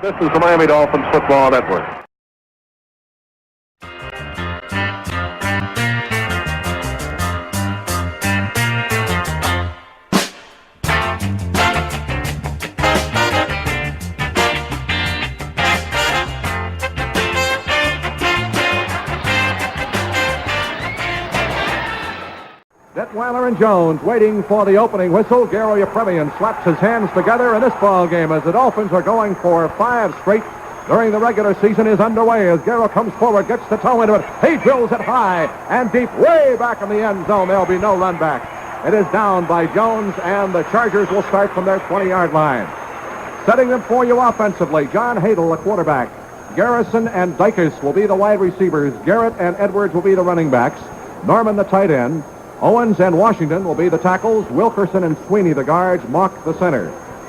This is the Miami Dolphins Football Network. Detweiler and Jones waiting for the opening whistle. Garo Yepremian slaps his hands together in this ball game as the Dolphins are going for 5 straight during the regular season is underway as Garo comes forward, gets the toe into it. He drills it high and deep, way back in the end zone. There'll be no run back. It is down by Jones, and the Chargers will start from their 20-yard line. Setting them for you offensively, John Hadel, the quarterback. Garrison and Dykes will be the wide receivers. Garrett and Edwards will be the running backs. Norman, the tight end. Owens and Washington will be the tackles. Wilkerson and Sweeney, the guards. Mock, the center.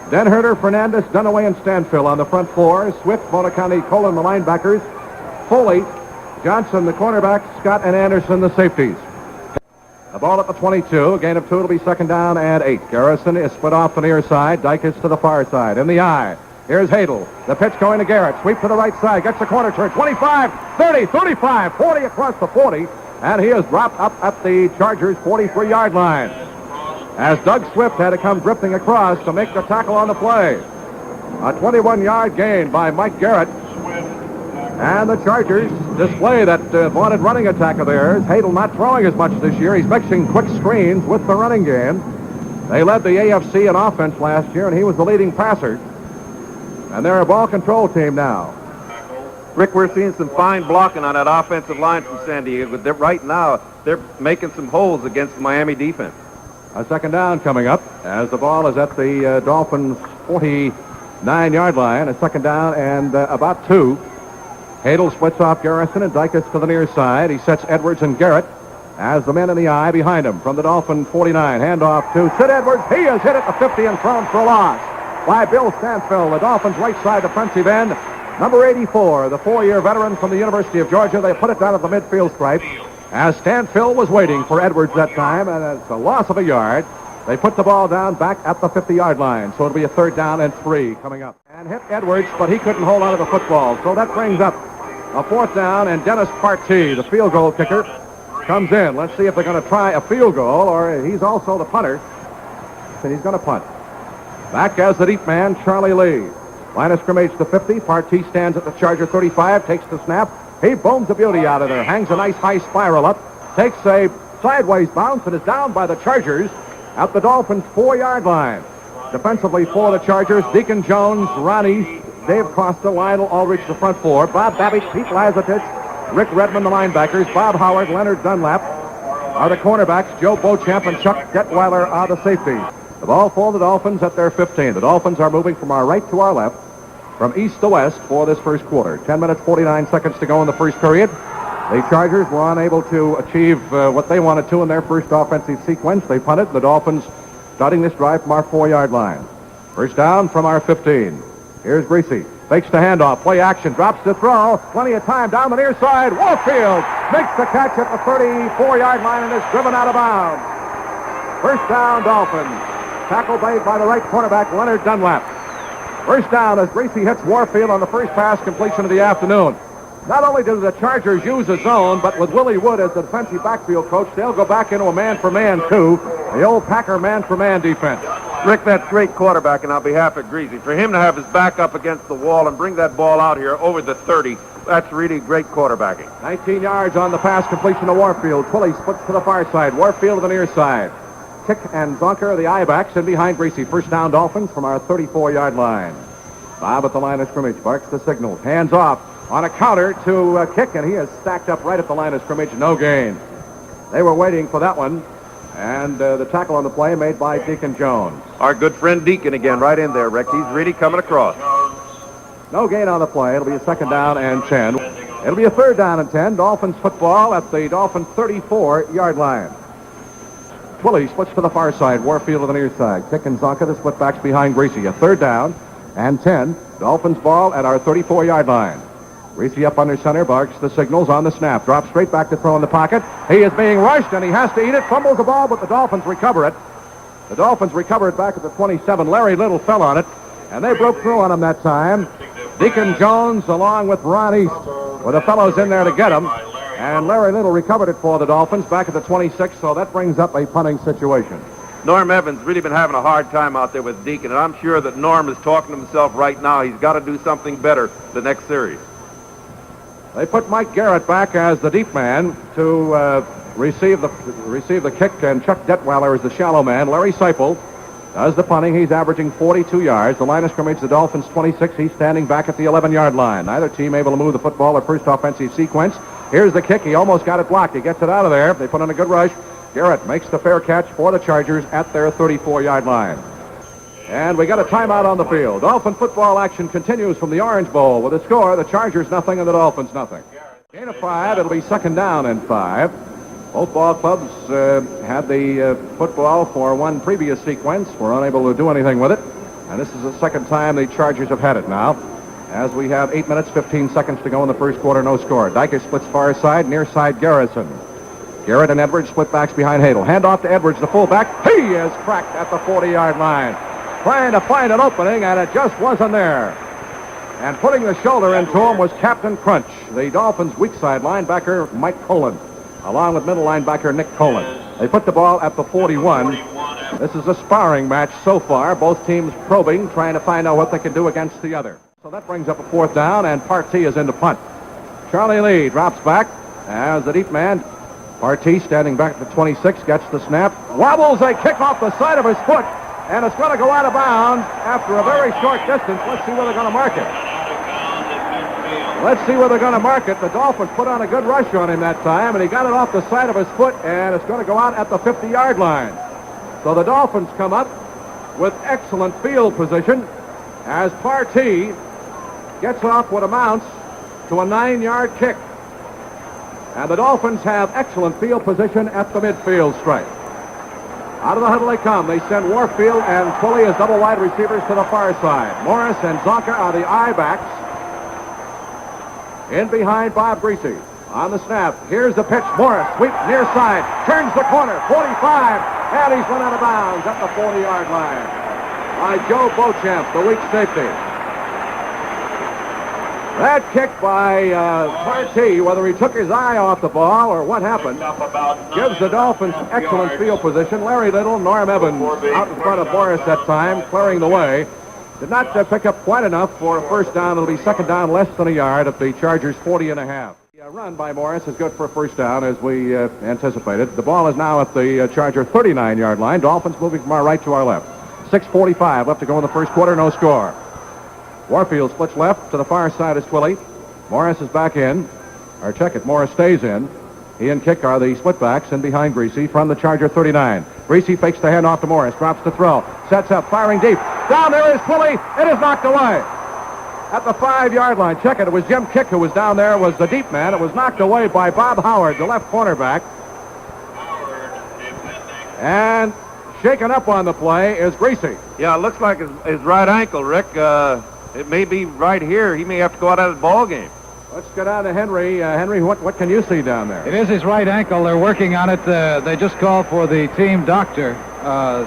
Denherter, Fernandez, Dunaway, and Stanfill on the front four. Swift, Monacounty, Colin, the linebackers. Foley, Johnson, the cornerbacks. Scott and Anderson, the safeties. The ball at the 22. A gain of 2. It'll be second down and 8. Garrison is split off the near side. Dykes to the far side. In the eye. Here's Hadel. The pitch going to Garrett. Sweep to the right side. Gets the corner turn. 25, 30, 35, 40 across the 40. And he is dropped up at the Chargers' 43-yard line. As Doug Swift had to come drifting across to make the tackle on the play. A 21-yard gain by Mike Garrett. And the Chargers display that vaunted running attack of theirs. Hadel not throwing as much this year. He's mixing quick screens with the running game. They led the AFC in offense last year, and he was the leading passer. And they're a ball control team now. Rick, we're seeing some fine blocking on that offensive line from San Diego. Right now, they're making some holes against the Miami defense. A second down coming up as the ball is at the Dolphins' 49-yard line. A second down and about 2. Hadel splits off Garrison and Dykes to the near side. He sets Edwards and Garrett as the men in the eye behind him from the Dolphin 49. Handoff to Sid Edwards. He is hit at the 50 and thrown for a loss by Bill Stanfill, the Dolphins' right side defensive end. Number 84, the 4-year veteran from the University of Georgia. They put it down at the midfield stripe as Stanfill was waiting for Edwards that time, and it's a loss of a yard. They put the ball down back at the 50-yard line, so it'll be a third down and 3 coming up. And hit Edwards, but he couldn't hold on to the football, so that brings up a fourth down, and Dennis Partee, the field goal kicker, comes in. Let's see if they're going to try a field goal, or he's also the punter, and he's going to punt. Back as the deep man, Charlie Lee. Line of scrimmage to 50. Partee stands at the Charger 35, takes the snap. He booms the beauty out of there, hangs a nice high spiral up, takes a sideways bounce, and is down by the Chargers at the Dolphins' 4-yard line. Defensively for the Chargers, Deacon Jones, Ronnie, Dave Costa, Lionel Aldrich, the front four, Bob Babbage, Pete Lazatich, Rick Redmond, the linebackers, Bob Howard, Leonard Dunlap are the cornerbacks, Joe Beauchamp and Chuck Detweiler are the safeties. The ball for the Dolphins at their 15. The Dolphins are moving from our right to our left, from east to west for this first quarter. 10 minutes, 49 seconds to go in the first period. The Chargers were unable to achieve what they wanted to in their first offensive sequence. They punted. The Dolphins starting this drive from our 4-yard line. First down from our 15. Here's Griese. Fakes the handoff. Play action. Drops the throw. Plenty of time down the near side. Warfield makes the catch at the 34-yard line and is driven out of bounds. First down, Dolphins. Tackle made by the right cornerback, Leonard Dunlap. First down as Griese hits Warfield on the first pass completion of the afternoon. Not only do the Chargers use a zone, but with Willie Wood as the defensive backfield coach, they'll go back into a man-for-man, too. The old Packer man-for-man defense. Rick, that's great quarterbacking on behalf of Griese. For him to have his back up against the wall and bring that ball out here over the 30, that's really great quarterbacking. 19 yards on the pass completion to Warfield. Twilley splits to the far side. Warfield to the near side. Kick and Zonker, the I-backs, in behind Griese. First down, Dolphins from our 34-yard line. Bob at the line of scrimmage, barks the signals. Hands off on a counter to kick, and he is stacked up right at the line of scrimmage. No gain. They were waiting for that one, and the tackle on the play made by Deacon Jones. Our good friend Deacon again right in there, Rick. He's really coming across. No gain on the play. It'll be a second down and 10. It'll be a third down and 10. Dolphins football at the Dolphins 34-yard line. Twilley splits to the far side. Warfield to the near side. Kick and Zonka, the split backs behind Griese. A third down and 10. Dolphins ball at our 34-yard line. Griese up under center, barks the signals on the snap. Drops straight back to throw in the pocket. He is being rushed, and he has to eat it. Fumbles the ball, but the Dolphins recover it. The Dolphins recover it back at the 27. Larry Little fell on it, and they broke through on him that time. Deacon Jones along with Ron East were the fellows in there to get him. And Larry Little recovered it for the Dolphins back at the 26, so that brings up a punting situation. Norm Evans really been having a hard time out there with Deacon, and I'm sure that Norm is talking to himself right now. He's got to do something better the next series. They put Mike Garrett back as the deep man to receive the kick, and Chuck Detweiler is the shallow man. Larry Seipel does the punting. He's averaging 42 yards. The line of scrimmage, the Dolphins 26. He's standing back at the 11-yard line. Neither team able to move the football their first offensive sequence. Here's the kick. He almost got it blocked. He gets it out of there. They put in a good rush. Garrett makes the fair catch for the Chargers at their 34-yard line. And we got a timeout on the field. Dolphin football action continues from the Orange Bowl with a score, the Chargers nothing and the Dolphins nothing. Gain of 5. It'll be second down and 5. Both ball clubs had the football for one previous sequence. Were unable to do anything with it. And this is the second time the Chargers have had it now. As we have 8 minutes, 15 seconds to go in the first quarter, no score. Dykes splits far side, near side Garrison. Garrett and Edwards split backs behind Hadel. Hand off to Edwards, the fullback. He is cracked at the 40-yard line. Trying to find an opening, and it just wasn't there. And putting the shoulder into him was Captain Crunch, the Dolphins' weak side linebacker, Mike Colin, along with middle linebacker Nick Colin. They put the ball at the 41. This is a sparring match so far. Both teams probing, trying to find out what they can do against the other. So that brings up a fourth down, and Partee is in to punt. Charlie Lee drops back as the deep man. Partee standing back at the 26, gets the snap, wobbles a kick off the side of his foot, and it's going to go out of bounds after a very short distance. Let's see where they're going to mark it. Let's see where they're going to mark it. The Dolphins put on a good rush on him that time, and he got it off the side of his foot, and it's going to go out at the 50-yard line. So the Dolphins come up with excellent field position as Partee gets off what amounts to a 9-yard kick. And the Dolphins have excellent field position at the midfield stripe. Out of the huddle they come. They send Warfield and Twilley as double wide receivers to the far side. Morris and Zonka are the I-backs. In behind Bob Griese. On the snap, here's the pitch. Morris, sweep near side, turns the corner, 45, and he's run out of bounds at the 40-yard line by Joe Beauchamp, the weak safety. That kick by Partee, whether he took his eye off the ball or what happened, gives the Dolphins excellent field position. Larry Little, Norm Evans out in front of Morris that time, clearing the way. Did not pick up quite enough for a first down. It'll be second down, less than a yard at the Chargers' 40.5. A run by Morris is good for a first down, as we anticipated. The ball is now at the Charger 39-yard line. Dolphins moving from our right to our left. 6:45 left to go in the first quarter, no score. Warfield splits left. To the far side is Twilley. Morris is back in. Or check it. Morris stays in. He and Kick are the split-backs in behind Griese from the Charger 39. Griese fakes the handoff to Morris. Drops to throw. Sets up. Firing deep. Down there is Twilley. It is knocked away. At the 5-yard line. Check it. It was Jim Kick who was down there. Was the deep man. It was knocked away by Bob Howard, the left cornerback. And shaken up on the play is Griese. Yeah, it looks like his right ankle, Rick. It may be right here. He may have to go out of the ball game. Let's go down to Henry. Henry, what can you see down there? It is his right ankle. They're working on it. They just called for the team doctor.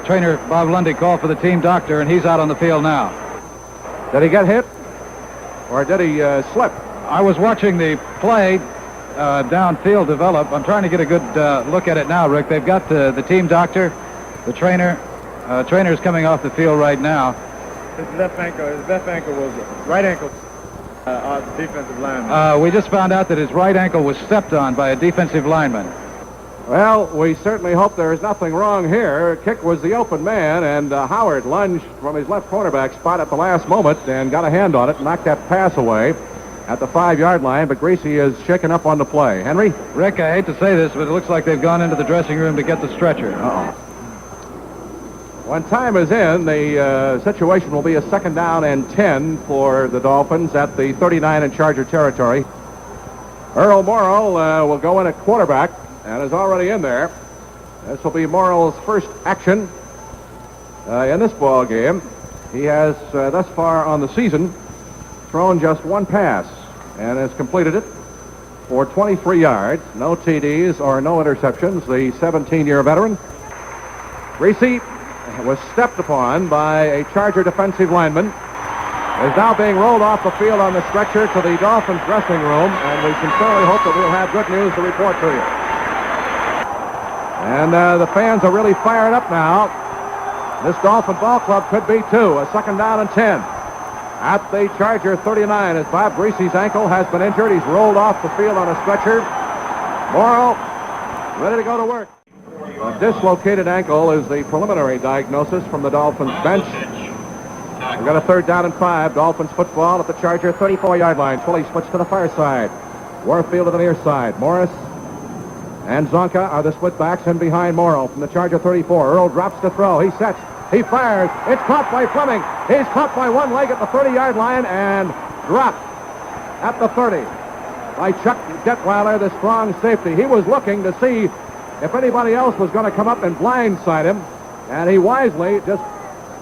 Trainer Bob Lundy called for the team doctor, and he's out on the field now. Did he get hit? Or did he slip? I was watching the play downfield develop. I'm trying to get a good look at it now, Rick. They've got the team doctor, the trainer. Trainer's coming off the field right now. His left ankle was right ankle on the defensive lineman. We just found out that his right ankle was stepped on by a defensive lineman. Well, we certainly hope there is nothing wrong here. Kick was the open man, and Howard lunged from his left cornerback spot at the last moment and got a hand on it, knocked that pass away at the 5-yard line, but Griese is shaken up on the play. Henry? Rick, I hate to say this, but it looks like they've gone into the dressing room to get the stretcher. Uh-oh. When time is in, the situation will be a second down and 10 for the Dolphins at the 39 in Charger territory. Earl Morrill will go in at quarterback and is already in there. This will be Morrill's first action in this ball game. He has thus far on the season thrown just one pass and has completed it for 23 yards. No TDs or no interceptions. The 17-year veteran. Griese was stepped upon by a Charger defensive lineman. is now being rolled off the field on the stretcher to the Dolphins dressing room, and we sincerely hope that we'll have good news to report to you. And the fans are really fired up now. This Dolphin ball club could be two. A second down and 10. At the Charger 39 as Bob Griese's ankle has been injured. He's rolled off the field on a stretcher. Morrow ready to go to work. A dislocated ankle is the preliminary diagnosis from the Dolphins bench. We've got a third down and 5. Dolphins football at the Charger 34-yard line. Fully switched to the far side. Warfield to the near side. Morris and Zonka are the split backs, and behind Morrow from the Charger 34. Earl drops to throw. He sets. He fires. It's caught by Fleming. He's caught by one leg at the 30-yard line and dropped at the 30 by Chuck Detweiler, the strong safety. He was looking to see if anybody else was going to come up and blindside him, and he wisely just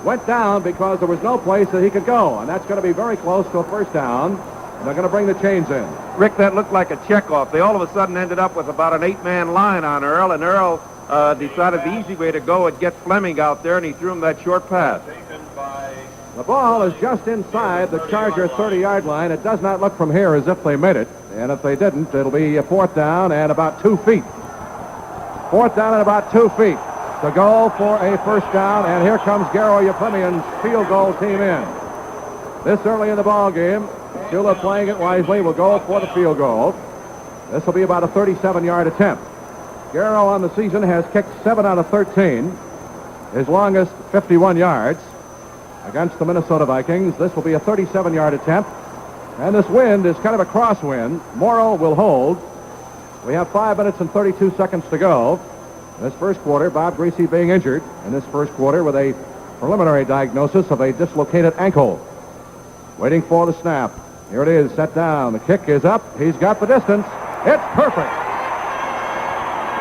went down because there was no place that he could go, and that's going to be very close to a first down, and they're going to bring the chains in. Rick, that looked like a checkoff. They all of a sudden ended up with about an 8-man line on Earl, and Earl decided the easy way to go would get Fleming out there, and he threw him that short pass. The ball is just inside the Charger 30-yard line. It does not look from here as if they made it, and if they didn't, it'll be a fourth down and about 2 feet. Fourth down and about 2 feet to go for a first down, and here comes Garo Yefremian's field goal team in. This early in the ball game, Shula playing it wisely will go for the field goal. This will be about a 37-yard attempt. Garo on the season has kicked 7 out of 13, his longest 51 yards against the Minnesota Vikings. This will be a 37-yard attempt, and this wind is kind of a crosswind. Morrow will hold. We have 5 minutes and 32 seconds to go. This first quarter, Bob Griese being injured in this first quarter with a preliminary diagnosis of a dislocated ankle. Waiting for the snap. Here it is, set down. The kick is up. He's got the distance. It's perfect.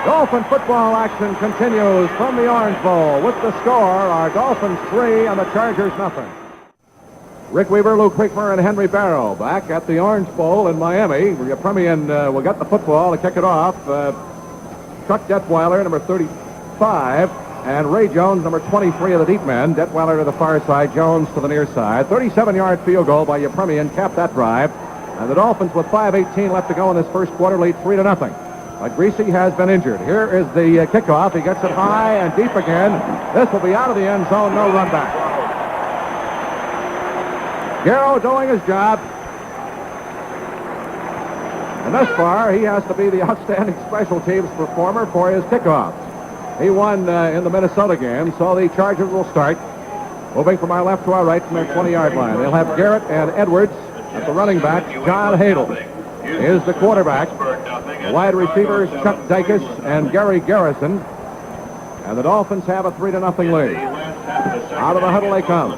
Dolphin football action continues from the Orange Bowl. With the score are Dolphins 3 and the Chargers nothing. Rick Weaver, Lou Creekmer, and Henry Barrow back at the Orange Bowl in Miami. Yefremian will get the football to kick it off. Chuck Detweiler, number 35, and Ray Jones, number 23 of the deep men. Detweiler to the far side, Jones to the near side. 37-yard field goal by Yefremian capped that drive. And the Dolphins, with 5:18 left to go in this first quarter, lead 3-0. But Griese has been injured. Here is the kickoff. He gets it high and deep again. This will be out of the end zone. No run back. Garo doing his job. And thus far, he has to be the outstanding special teams performer for his kickoffs. He won in the Minnesota game, so the Chargers will start. Moving from our left to our right from their 20-yard line. They'll have Garrett and Edwards at the running back. John Hadle is the quarterback. The wide receivers, Chuck Dykes and Gary Garrison. And the Dolphins have a 3-0 lead. Out of the huddle they come.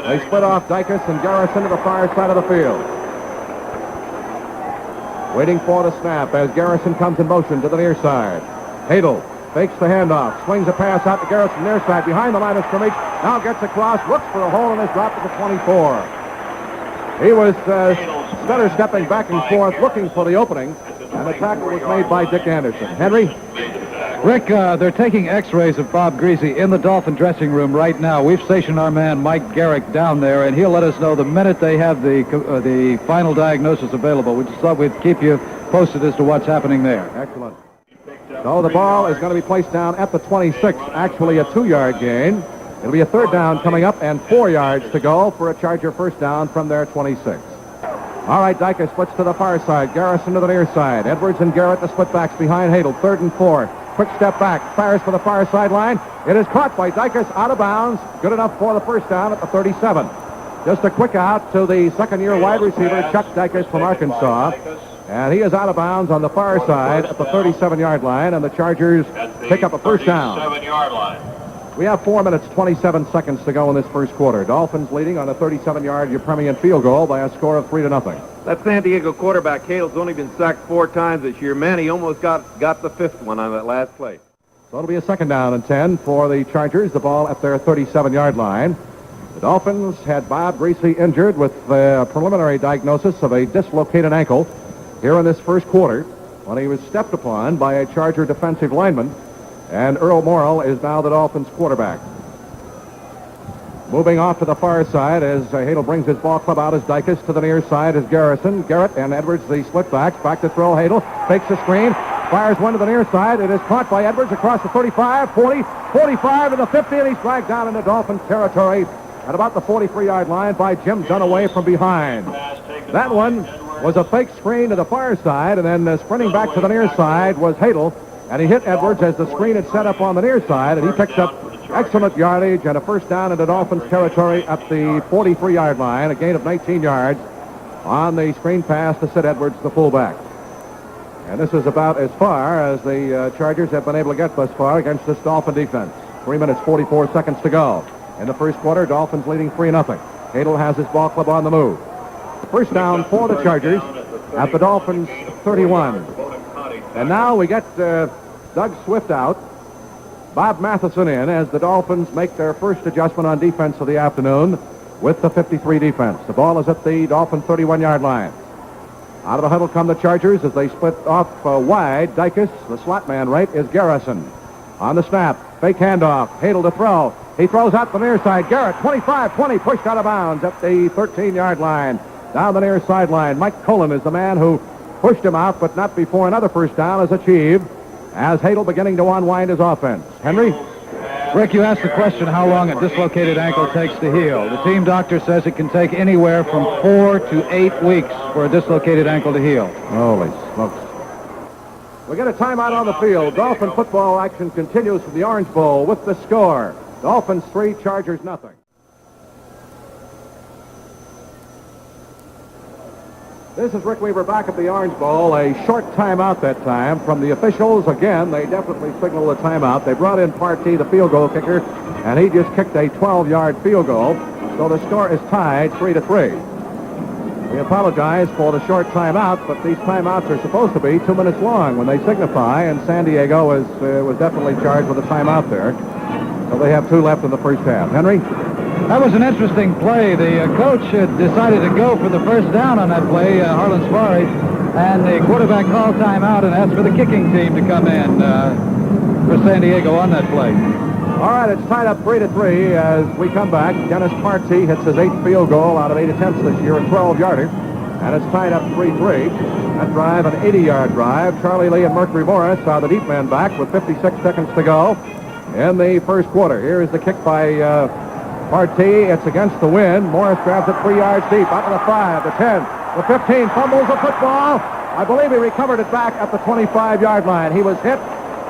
They split off Dykes and Garrison to the far side of the field. Waiting for the snap as Garrison comes in motion to the near side. Hadle fakes the handoff, swings a pass out to Garrison near side behind the line of scrimmage. Now gets across, looks for a hole, and is dropped at the 24. He was stutter stepping back and forth looking for the opening, and the tackle was made by Dick Anderson. Henry? Rick, they're taking x-rays of Bob Griese in the Dolphin dressing room right now. We've stationed our man Mike Garrick down there, and he'll let us know the minute they have the final diagnosis available. We just thought we'd keep you posted as to what's happening there. Excellent. So the ball is going to be placed down at the 26, actually a 2-yard gain. It'll be a third down coming up and 4 yards to go for a Charger first down from their 26. All right, Dykes splits to the far side. Garrison to the near side. Edwards and Garrett, the split backs behind Hadle. 3rd and 4. Quick step back. Fires for the far sideline. It is caught by Dykes out of bounds. Good enough for the first down at the 37. Just a quick out to the second-year wide receiver, Chuck Dykes from Arkansas. And he is out of bounds on the far side at the 37-yard line, and the Chargers pick up a first down. We have 4 minutes, 27 seconds to go in this first quarter. Dolphins leading on a 37-yard Yefremian field goal by a score of 3-0. That San Diego quarterback, Hale's only been sacked 4 times this year. Man, he almost got the 5th one on that last play. So it'll be a second down and 10 for the Chargers, the ball at their 37-yard line. The Dolphins had Bob Griese injured with a preliminary diagnosis of a dislocated ankle here in this first quarter when he was stepped upon by a Charger defensive lineman, and Earl Morrell is now the Dolphins quarterback. Moving off to the far side as Hadel brings his ball club out as Dicus. To the near side is Garrison. Garrett and Edwards, the split backs. Back to throw. Hadel fakes the screen. Fires one to the near side. It is caught by Edwards across the 35, 40, 45 to the 50, and he's dragged down into Dolphins territory at about the 43-yard line by Jim Dunaway from behind. That one was a fake screen to the far side, and then sprinting back to the near side was Hadel, and he hit Edwards as the screen had set up on the near side, and he picked up excellent yardage and a first down into Dolphins territory at the 43-yard line, a gain of 19 yards on the screen pass to Sid Edwards, the fullback. And this is about as far as the Chargers have been able to get thus far against this Dolphin defense. 3 minutes, 44 seconds to go. In the first quarter, Dolphins leading 3-0. Hadel has his ball club on the move. First down for the Chargers at the Dolphins 31. And now we get Doug Swift out. Bob Matheson in as the Dolphins make their first adjustment on defense of the afternoon with the 53 defense. The ball is at the Dolphin 31-yard line. Out of the huddle come the Chargers as they split off wide. Dicus, the slot man right, is Garrison. On the snap, fake handoff. Hadel to throw. He throws out the near side. Garrett, 25-20, pushed out of bounds at the 13-yard line. Down the near sideline. Mike Colon is the man who pushed him out, but not before another first down is achieved as Hadel beginning to unwind his offense. Henry? Rick, you asked the question how long a dislocated ankle takes to heal. The team doctor says it can take anywhere from 4 to 8 weeks for a dislocated ankle to heal. Holy smokes. We get a timeout on the field. Dolphin football action continues from the Orange Bowl with the score. Dolphins 3, Chargers nothing. This is Rick Weaver back at the Orange Bowl. A short timeout that time from the officials. Again, they definitely signaled a timeout. They brought in Partee, the field goal kicker, and he just kicked a 12-yard field goal. So the score is tied 3-3. We apologize for the short timeout, but these timeouts are supposed to be 2 minutes long when they signify, and San Diego was definitely charged with a timeout there. So they have 2 left in the first half. Henry? That was an interesting play. The coach had decided to go for the first down on that play, Harlan Sparry, and the quarterback called timeout and asked for the kicking team to come in for San Diego on that play. All right, it's tied up 3-3 as we come back. Dennis Partee hits his 8th field goal out of 8 attempts this year, a 12-yarder, and it's tied up 3-3. That drive, an 80-yard drive. Charlie Lee and Mercury Morris are the deep men back with 56 seconds to go in the first quarter. Here is the kick by Partee. It's against the wind. Morris grabs it 3 yards deep. Out to the 5, the 10, the 15. Fumbles the football. I believe he recovered it back at the 25-yard line. He was hit.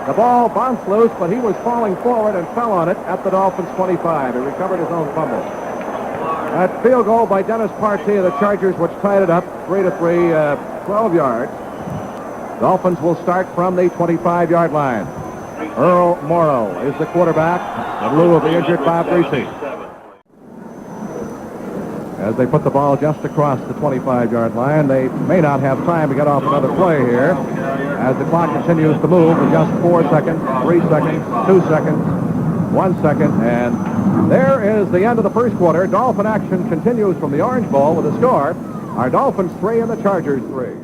The ball bounced loose, but he was falling forward and fell on it at the Dolphins' 25. He recovered his own fumble. That field goal by Dennis Partee of the Chargers, which tied it up 3-3, 12 yards. Dolphins will start from the 25-yard line. Earl Morrow is the quarterback in lieu of the injured Bob Griese. As they put the ball just across the 25-yard line, they may not have time to get off another play here as the clock continues to move with just 4 seconds, 3 seconds, 2 seconds, 1 second, and there is the end of the first quarter. Dolphin action continues from the Orange Bowl with a score. Our Dolphins 3 and the Chargers 3.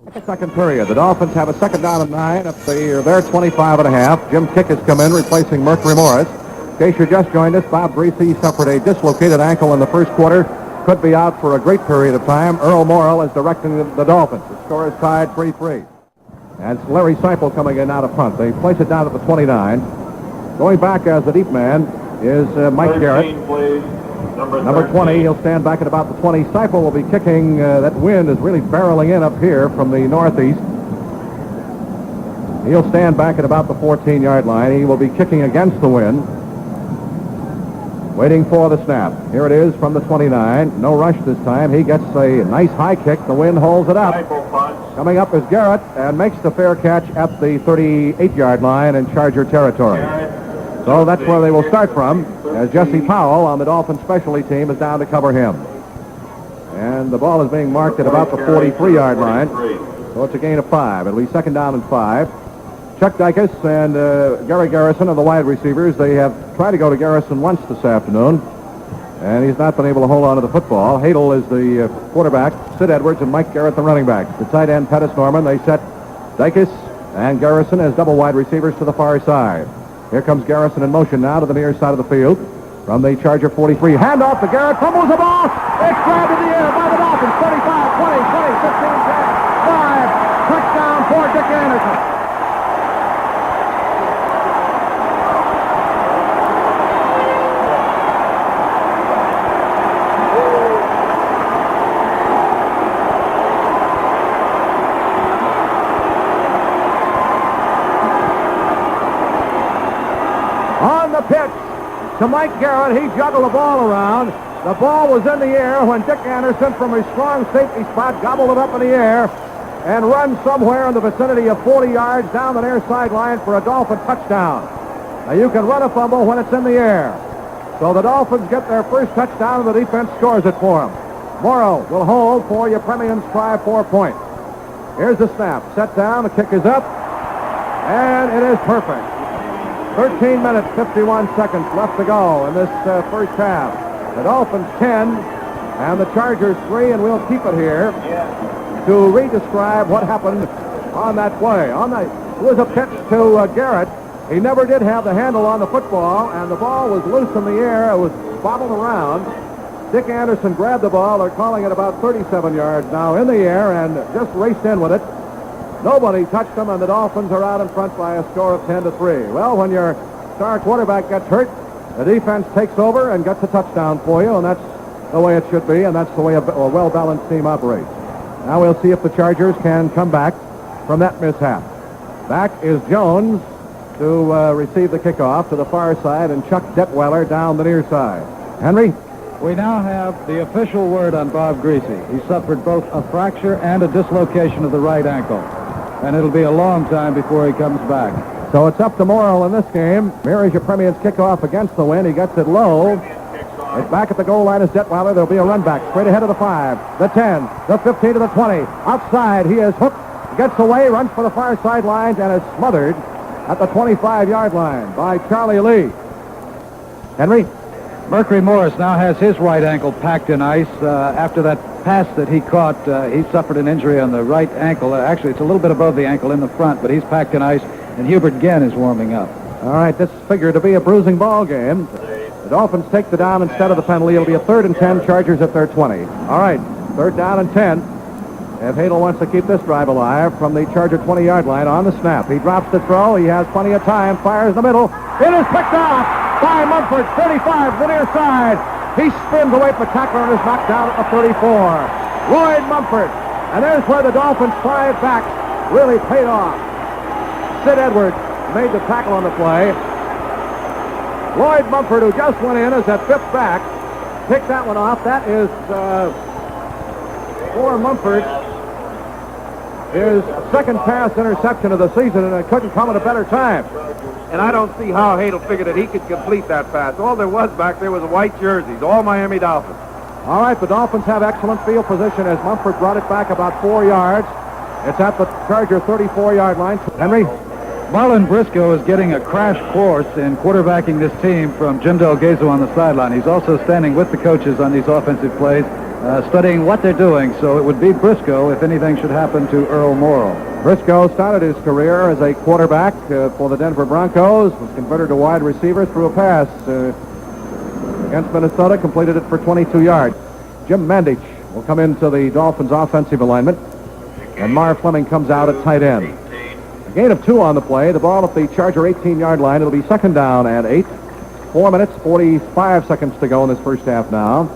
At the second period, the Dolphins have a second down and 9 up their 25 and a half. Jim Kick has come in replacing Mercury Morris. In case you just joined us, Bob Griese suffered a dislocated ankle in the first quarter. Could be out for a great period of time. Earl Morrill is directing the Dolphins. The score is tied 3-3. And it's Larry Seipel coming in out of punt. They place it down at the 29. Going back as the deep man is Mike Garrett. Number 20, he'll stand back at about the 20. Seipel will be kicking. That wind is really barreling in up here from the northeast. He'll stand back at about the 14-yard line. He will be kicking against the wind. Waiting for the snap. Here it is from the 29. No rush this time. He gets a nice high kick. The wind holds it up. Coming up is Garrett and makes the fair catch at the 38-yard line in Charger territory. So that's where they will start from, as Jesse Powell on the Dolphin specialty team is down to cover him. And the ball is being marked at about the 43-yard line. So it's a gain of 5. It'll be second down and 5. Chuck Dicus and Gary Garrison are the wide receivers. They have tried to go to Garrison once this afternoon, and he's not been able to hold on to the football. Hadel is the quarterback, Sid Edwards and Mike Garrett the running backs. The tight end, Pettis Norman. They set Dicus and Garrison as double wide receivers to the far side. Here comes Garrison in motion now to the near side of the field. from the Charger 43. Handoff to Garrett. Fumbles the ball. It's grabbed in the air by the Dolphins. 35, 20, 15, 10, 5. Touchdown for Dick Anderson. On the pitch to Mike Garrett, he juggled the ball around. The ball was in the air when Dick Anderson, from his strong safety spot, gobbled it up in the air and run somewhere in the vicinity of 40 yards down the near sideline for a Dolphin touchdown. Now, you can run a fumble when it's in the air. So the Dolphins get their first touchdown, and the defense scores it for them. Morrow will hold for your Premiums try 4 points. Here's the snap. Set down. The kick is up. And it is perfect. 13 minutes, 51 seconds left to go in this first half. The Dolphins 10 and the Chargers 3, and we'll keep it here to re-describe what happened on that play. It was a pitch to Garrett. He never did have the handle on the football, and the ball was loose in the air. It was bobbled around. Dick Anderson grabbed the ball. They're calling it about 37 yards now in the air and just raced in with it. Nobody touched them, and the Dolphins are out in front by a score of 10-3. Well, when your star quarterback gets hurt, the defense takes over and gets a touchdown for you, and that's the way it should be, and that's the way a well-balanced team operates. Now we'll see if the Chargers can come back from that mishap. Back is Jones to receive the kickoff to the far side, and Chuck Detweiler down the near side. Henry? We now have the official word on Bob Griese. He suffered both a fracture and a dislocation of the right ankle. And it'll be a long time before he comes back. So it's up to Morrill in this game. Here is your Premier's kickoff against the wind. He gets it low. It's back at the goal line is Detweiler. There'll be a run back straight ahead of the 5, the 10, the 15 to the 20. Outside, he is hooked, gets away, runs for the far sidelines, and is smothered at the 25-yard line by Charlie Lee. Henry? Mercury Morris now has his right ankle packed in ice. After that pass that he caught, he suffered an injury on the right ankle. Actually, it's a little bit above the ankle in the front, but he's packed in ice, and Hubert Genn is warming up. All right, this figured to be a bruising ball game. The Dolphins take the down instead of the penalty. It'll be a 3rd and 10, Chargers at their 20. All right, 3rd down and 10. If Hadel wants to keep this drive alive from the Charger 20-yard line on the snap. He drops the throw. He has plenty of time. Fires in the middle. It is picked off by Mumford, 35, the near side. He spins away for tackler and is knocked down at the 34. Lloyd Mumford. And there's where the Dolphins' 5 backs really paid off. Sid Edwards made the tackle on the play. Lloyd Mumford, who just went in as that 5th back, picked that one off. That is for Mumford. His 2nd pass interception of the season, and it couldn't come at a better time. And I don't see how Hadel figured that he could complete that pass. All there was back there was white jerseys, all Miami Dolphins. All right, the Dolphins have excellent field position as Mumford brought it back about 4 yards. It's at the Charger 34-yard line. Henry? Marlon Briscoe is getting a crash course in quarterbacking this team from Jim Delgado on the sideline. He's also standing with the coaches on these offensive plays, studying what they're doing. So it would be Briscoe if anything should happen to Earl Morrow. Briscoe started his career as a quarterback for the Denver Broncos, was converted to wide receiver through a pass against Minnesota, completed it for 22 yards. Jim Mandich will come into the Dolphins' offensive alignment, and Mar Fleming comes out at tight end. A gain of 2 on the play. The ball at the Charger 18-yard line. It'll be 2nd down and 8. 4 minutes, 45 seconds to go in this first half now.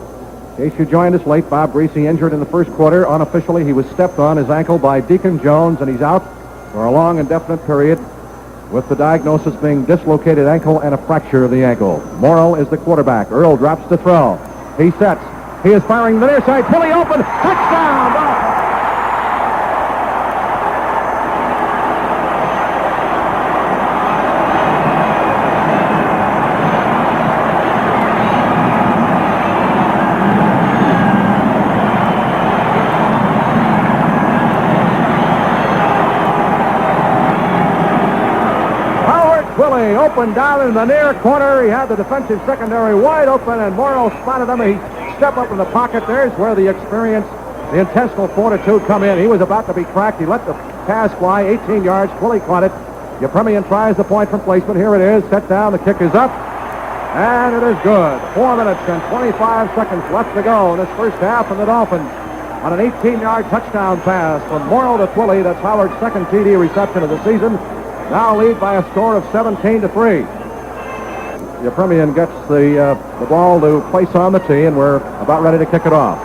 In case you joined us late, Bob Griese injured in the first quarter. Unofficially, he was stepped on his ankle by Deacon Jones, and he's out for a long, indefinite period with the diagnosis being dislocated ankle and a fracture of the ankle. Morrill is the quarterback. Earl drops to throw. He sets. He is firing the near side, fully open. Touchdown! Dolphins! Open down in the near corner. He had the defensive secondary wide open, and Morrow spotted him. He stepped up in the pocket. There's where the experience, the intestinal fortitude come in. He was about to be cracked. He let the pass fly 18 yards, fully caught it. Yepremian tries the point from placement. Here it is. Set down. The kick is up. And it is good. 4 minutes and 25 seconds left to go in this first half, and the Dolphins on an 18-yard touchdown pass from Morrow to Twilley. That's Howard's second TD reception of the season. Now lead by a score of 17-3. The Premian gets the ball to place on the tee, and we're about ready to kick it off.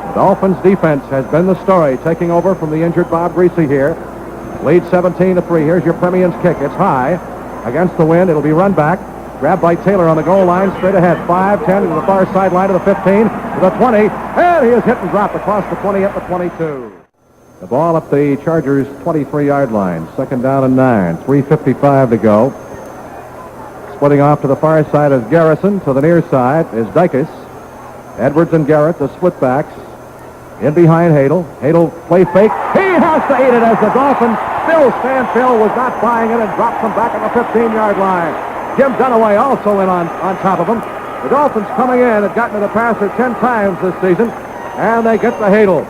The Dolphins' defense has been the story, taking over from the injured Bob Griese here. Lead 17-3. Here's your Premian's kick. It's high against the wind. It'll be run back. Grabbed by Taylor on the goal line, straight ahead. 5-10 to the far sideline to the 15, to the 20, and he is hit and dropped across the 20 at the 22. The ball up the Chargers' 23-yard line. Second down and 9. 3:55 to go. Splitting off to the far side is Garrison. To the near side is Dykes. Edwards and Garrett, the split backs. In behind Hadel. Hadel play fake. He has to eat it as the Dolphins. Bill Stanfield was not buying it and drops him back on the 15-yard line. Jim Dunaway also in on top of him. The Dolphins coming in had gotten to the passer 10 times this season, and they get to Hadel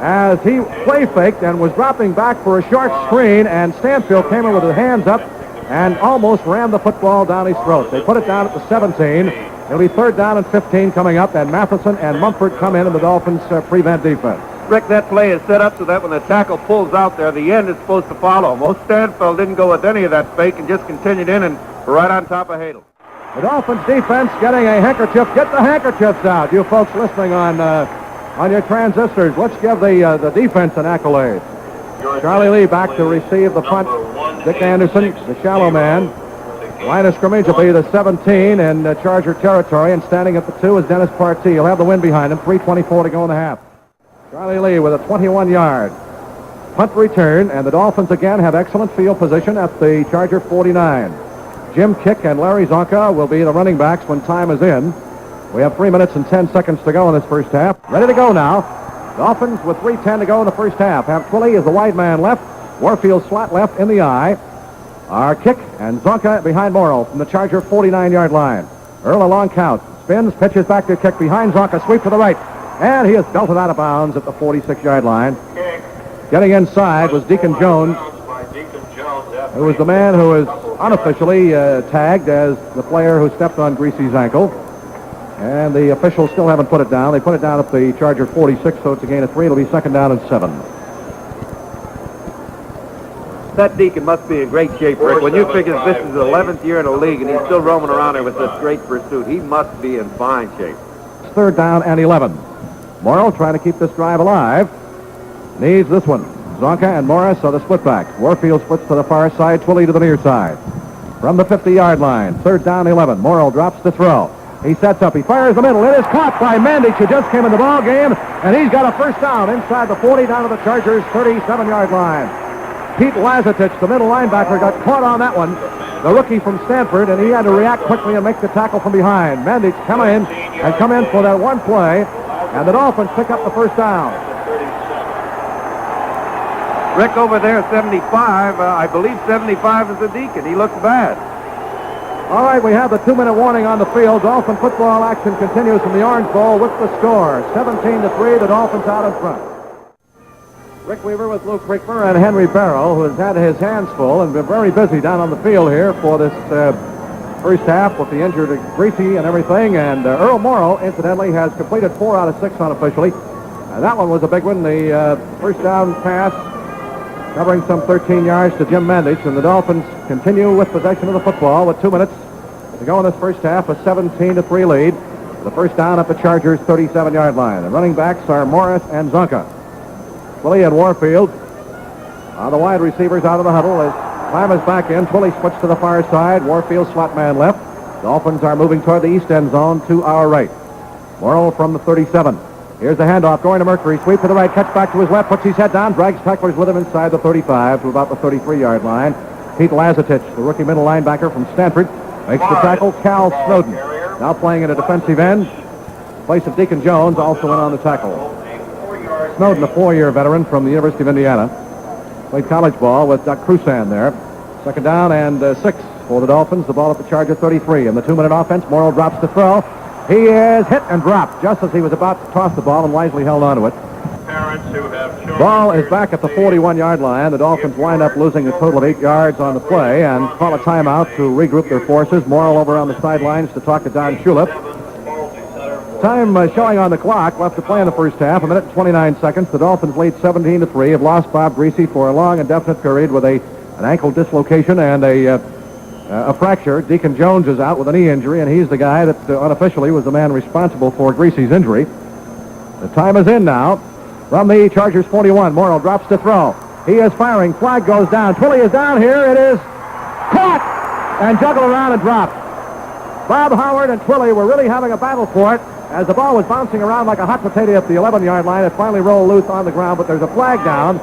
as he play faked and was dropping back for a short screen, and Stanfield came in with his hands up and almost ran the football down his throat. They put it down at the 17. It'll be third down and 15 coming up, and Matheson and Mumford come in the Dolphins prevent defense. Rick, that play is set up so that when the tackle pulls out there, the end is supposed to follow. Most Stanfield didn't go with any of that fake and just continued in and right on top of Hadel. The Dolphins defense getting a handkerchief. Get the handkerchiefs out, you folks listening on your transistors. Let's give the defense an accolade. Charlie Lee back to receive the punt. Dick Anderson, the shallow man. Line of scrimmage will be the 17 in Charger territory, and standing at the 2 is Dennis Partee. He'll have the wind behind him. 3:24 to go in the half. Charlie Lee with a 21-yard punt return, and the Dolphins again have excellent field position at the Charger 49. Jim Kick and Larry Zonka will be the running backs when time is in. We have 3 minutes and 10 seconds to go in this first half. Ready to go now. Dolphins with 3:10 to go in the first half. Have Twilley as the wide man left. Warfield slot left in the eye. Our Kick and Zonka behind Morrow from the Charger 49-yard line. Earl a long count. Spins, pitches back to Kick behind Zonka. Sweep to the right. And he is belted out of bounds at the 46-yard line. Getting inside was Deacon Jones, who was the man who is unofficially tagged as the player who stepped on Griese's ankle. And the officials still haven't put it down. They put it down at the Charger 46, so it's a gain of 3. It'll be second down and 7. That Deacon must be in great shape, Rick. When you figure this is his 11th year in the league and he's still roaming around there with this great pursuit, he must be in fine shape. Third down and 11. Morrow trying to keep this drive alive. Needs this one. Zonka and Morris are the split backs. Warfield splits to the far side, Twilley to the near side. From the 50-yard line, third down 11. Morrow drops to throw. He sets up. He fires the middle. It is caught by Mandich, who just came in the ball game, and he's got a first down inside the 40 down to the Chargers' 37-yard line. Pete Lazatich, the middle linebacker, got caught on that one, the rookie from Stanford, and he had to react quickly and make the tackle from behind. Mandich come in for that one play, and the Dolphins pick up the first down. Rick over there, 75. I believe 75 is the Deacon. He looks bad. All right, we have the 2-minute warning on the field. Dolphin football action continues from the Orange Bowl with the score. 17-3, the Dolphins out in front. Rick Weaver with Lou Kriegmer and Henry Barrow, who has had his hands full and been very busy down on the field here for this first half with the injured Griese and everything. And Earl Morrow, incidentally, has completed 4 out of 6 unofficially. That one was a big one. The first down pass covering some 13 yards to Jim Mandich, and the Dolphins continue with possession of the football with 2 minutes to go in this first half, a 17-3 lead. The first down at the Chargers' 37-yard line. The running backs are Morris and Zonka. Twilley and Warfield are the wide receivers out of the huddle as time is back in. Twilley splits to the far side. Warfield slot man left. Dolphins are moving toward the east end zone to our right. Morrow from the 37. Here's the handoff going to Mercury. Sweep to the right. Catch back to his left. Puts his head down. Drags tacklers with him inside the 35 to about the 33-yard line. Pete Lazatich, the rookie middle linebacker from Stanford, makes the tackle. Cal Snowden, now playing at a defensive end. In place of Deacon Jones, also in on the tackle. Snowden, a 4-year veteran from the University of Indiana. Played college ball with Doc Crusan there. Second down and 6 for the Dolphins. The ball at the Charger 33. In the 2-minute offense, Morrow drops to throw. He is hit and dropped just as he was about to toss the ball and wisely held onto it. Ball is back at the 41-yard line. The Dolphins wind up losing a total of 8 yards on the play and call a timeout to regroup their forces. Morrill over on the sidelines to talk to Don Shulip. Time showing on the clock, left to play in the first half, 1 minute and 29 seconds. The Dolphins lead 17-3, have lost Bob Griese for a long, indefinite period with an ankle dislocation and a fracture. Deacon Jones is out with a knee injury, and he's the guy that unofficially was the man responsible for Griese's injury. The time is in now. From the Chargers 41, Morrill drops to throw. He is firing. Flag goes down. Twilley is down here. It is caught and juggled around and dropped. Bob Howard and Twilley were really having a battle for it. As the ball was bouncing around like a hot potato at the 11-yard line, it finally rolled loose on the ground, but there's a flag down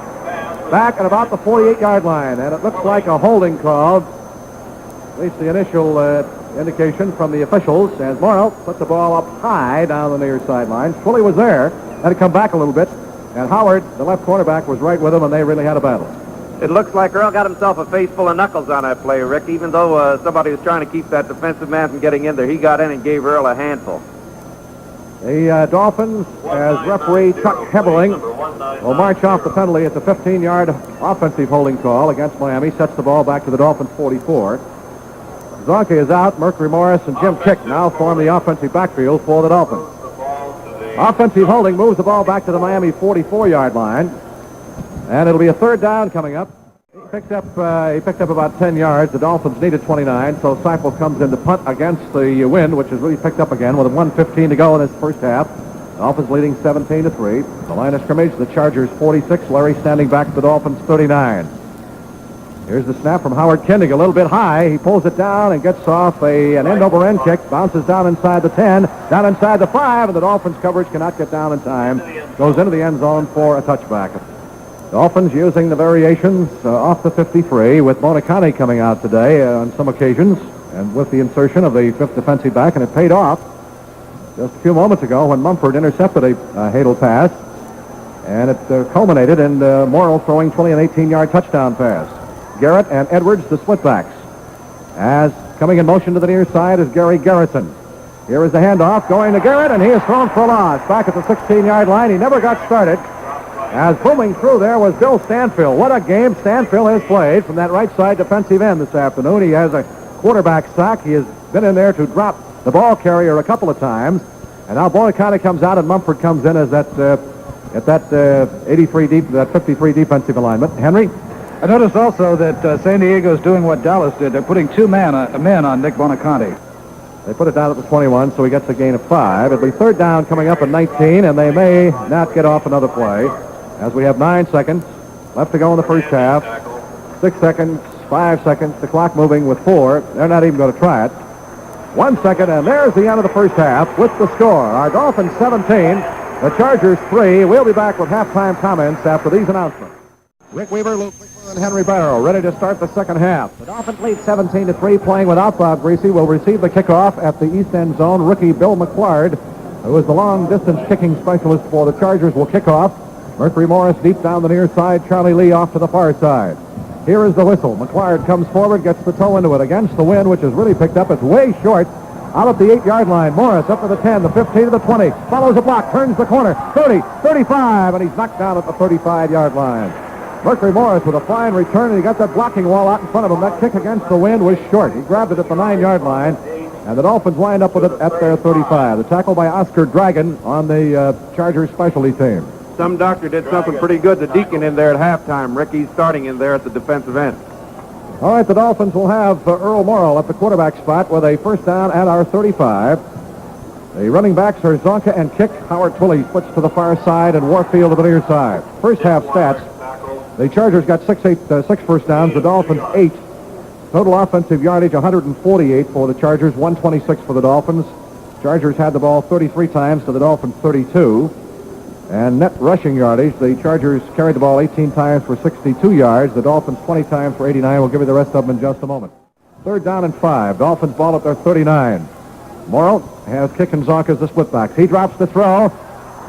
back at about the 48-yard line, and it looks like a holding call, at least the initial indication from the officials, as Morrill put the ball up high down the near sideline. Twilley was there, had to come back a little bit, and Howard, the left cornerback, was right with him, and they really had a battle. It looks like Earl got himself a face full of knuckles on that play, Rick. Even though somebody was trying to keep that defensive man from getting in there, he got in and gave Earl a handful. The Dolphins, as referee Chuck Heberling, will march off the penalty at the 15-yard offensive holding call against Miami, sets the ball back to the Dolphins 44. Zonka is out. Mercury Morris and Jim Kick now form the offensive backfield for the Dolphins. Offensive holding moves the ball back to the Miami 44-yard line, and it'll be a third down coming up. He picked up about 10 yards. The Dolphins needed 29, so Seipel comes in to punt against the wind, which has really picked up again with 1:15 to go in this first half. Dolphins leading 17-3. The line of scrimmage, the Chargers 46. Larry standing back to the Dolphins 39. Here's the snap from Howard Kindig, a little bit high. He pulls it down and gets off an end-over-end kick. Bounces down inside the 10, down inside the 5, and the Dolphins coverage cannot get down in time. Goes into the end zone for a touchback. Dolphins using the variations off the 53, with Bonacani coming out today on some occasions, and with the insertion of the fifth defensive back, and it paid off just a few moments ago when Mumford intercepted a Hadel pass, and it culminated in Morrill throwing 20 an 18-yard touchdown pass. Garrett and Edwards, the splitbacks. As coming in motion to the near side is Gary Garrison. Here is the handoff going to Garrett, and he is thrown for a loss. Back at the 16-yard line, he never got started. As booming through there was Bill Stanfield. What a game Stanfield has played from that right side defensive end this afternoon. He has a quarterback sack. He has been in there to drop the ball carrier a couple of times. And now Bonacani comes out and Mumford comes in as that 53 defensive alignment. Henry? I noticed also that San Diego's doing what Dallas did. They're putting two men on Nick Bonacani. They put it down at the 21, so he gets a gain of 5. It'll be third down coming up at 19, and they may not get off another play, as we have 9 seconds left to go in the first half. 6 seconds, 5 seconds, the clock moving with 4. They're not even going to try it. 1 second, and there's the end of the first half with the score. Our Dolphins 17, the Chargers 3. We'll be back with halftime comments after these announcements. Rick Weaver, Luke Winkler, and Henry Barrow ready to start the second half. The Dolphins lead 17-3, playing without Bob Griese, will receive the kickoff at the east end zone. Rookie Bill McClard, who is the long-distance kicking specialist for the Chargers, will kick off. Mercury Morris deep down the near side. Charlie Lee off to the far side. Here is the whistle. McClard comes forward, gets the toe into it against the wind, which has really picked up. It's way short. Out at the 8-yard line. Morris up to the 10, the 15 to the 20. Follows a block, turns the corner. 30, 35, and he's knocked down at the 35-yard line. Mercury Morris with a fine return, and he got that blocking wall out in front of him. That kick against the wind was short. He grabbed it at the 9-yard line, and the Dolphins wind up with it at their 35. The tackle by Oscar Dragon on the Chargers specialty team. Some doctor did something pretty good to Deacon in there at halftime. Rick, he's starting in there at the defensive end. All right, the Dolphins will have Earl Morrill at the quarterback spot with a first down at our 35. The running backs are Zonka and Kick. Howard Twilley splits to the far side, and Warfield to the near side. First half stats. The Chargers got 6 first downs. The Dolphins 8. Total offensive yardage 148 for the Chargers, 126 for the Dolphins. Chargers had the ball 33 times to the Dolphins 32. And net rushing yardage, the Chargers carried the ball 18 times for 62 yards. The Dolphins 20 times for 89. We'll give you the rest of them in just a moment. Third down and 5. Dolphins ball at their 39. Morrill has Kick and Zonka as the splitbacks. He drops the throw.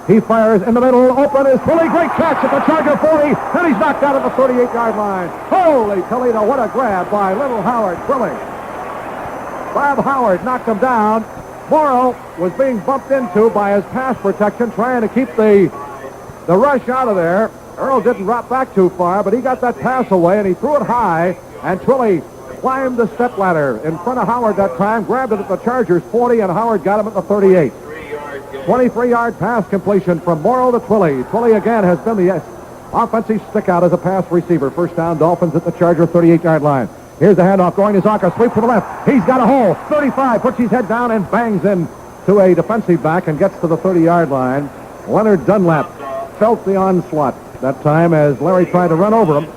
He fires in the middle. Open is Twilley. Great catch at the Charger 40. And he's knocked out at the 38-yard line. Holy Toledo, what a grab by little Howard Twilley. Bob Howard knocked him down. Morrill was being bumped into by his pass protection, trying to keep the The rush out of there. Earl didn't drop back too far, but he got that pass away, and he threw it high, and Twilley climbed the stepladder in front of Howard that time, grabbed it at the Chargers 40, and Howard got him at the 38. 23-yard pass completion from Morrow to Twilley. Twilley again has been the offensive stick out as a pass receiver. First down, Dolphins at the Charger 38-yard line. Here's the handoff going to Zonka. Sweep to the left. He's got a hole. 35. Puts his head down and bangs in to a defensive back and gets to the 30-yard line. Leonard Dunlap felt the onslaught that time as Larry tried to run over him.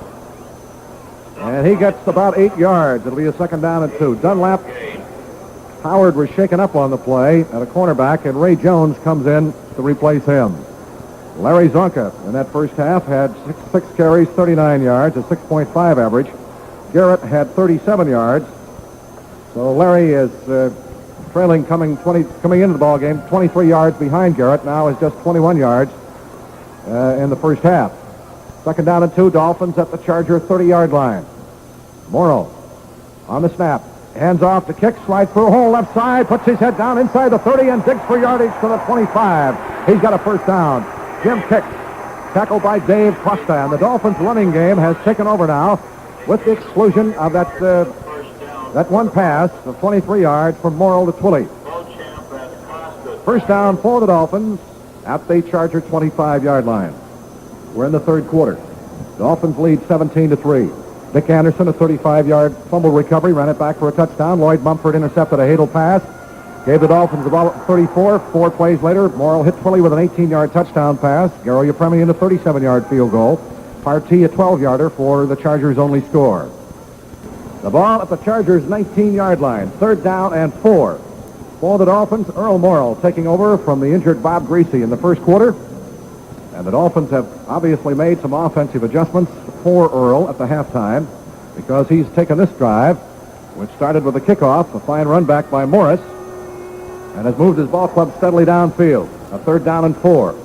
And he gets about 8 yards. It'll be a second down and 2. Dunlap, Howard was shaken up on the play at a cornerback, and Ray Jones comes in to replace him. Larry Zonka in that first half had six carries, 39 yards, a 6.5 average. Garrett had 37 yards. So Larry is trailing coming into the ball game, 23 yards behind Garrett. Now is just 21 yards in the first half. Second down and 2, Dolphins at the Charger 30-yard line. Morrow on the snap. Hands off to kick, slide through, hole left side, puts his head down inside the 30 and digs for yardage to the 25. He's got a first down. Jim kicks, tackled by Dave Costa, and the Dolphins running game has taken over now with the exclusion of that one pass of 23 yards from Morrow to Twilley. First down for the Dolphins at the Charger 25-yard line. We're in the third quarter. Dolphins lead 17-3. Dick Anderson, a 35-yard fumble recovery, ran it back for a touchdown. Lloyd Mumford intercepted a Hadle pass. Gave the Dolphins the ball at 34. 4 plays later, Morrow hit Twilley with an 18-yard touchdown pass. Garo Yepremian in a 37-yard field goal. Partee a 12-yarder for the Chargers' only score. The ball at the Chargers' 19-yard line. Third down and 4. For the Dolphins, Earl Morrell taking over from the injured Bob Griese in the first quarter. And the Dolphins have obviously made some offensive adjustments for Earl at the halftime because he's taken this drive, which started with a kickoff, a fine run back by Morris, and has moved his ball club steadily downfield. A third down and 4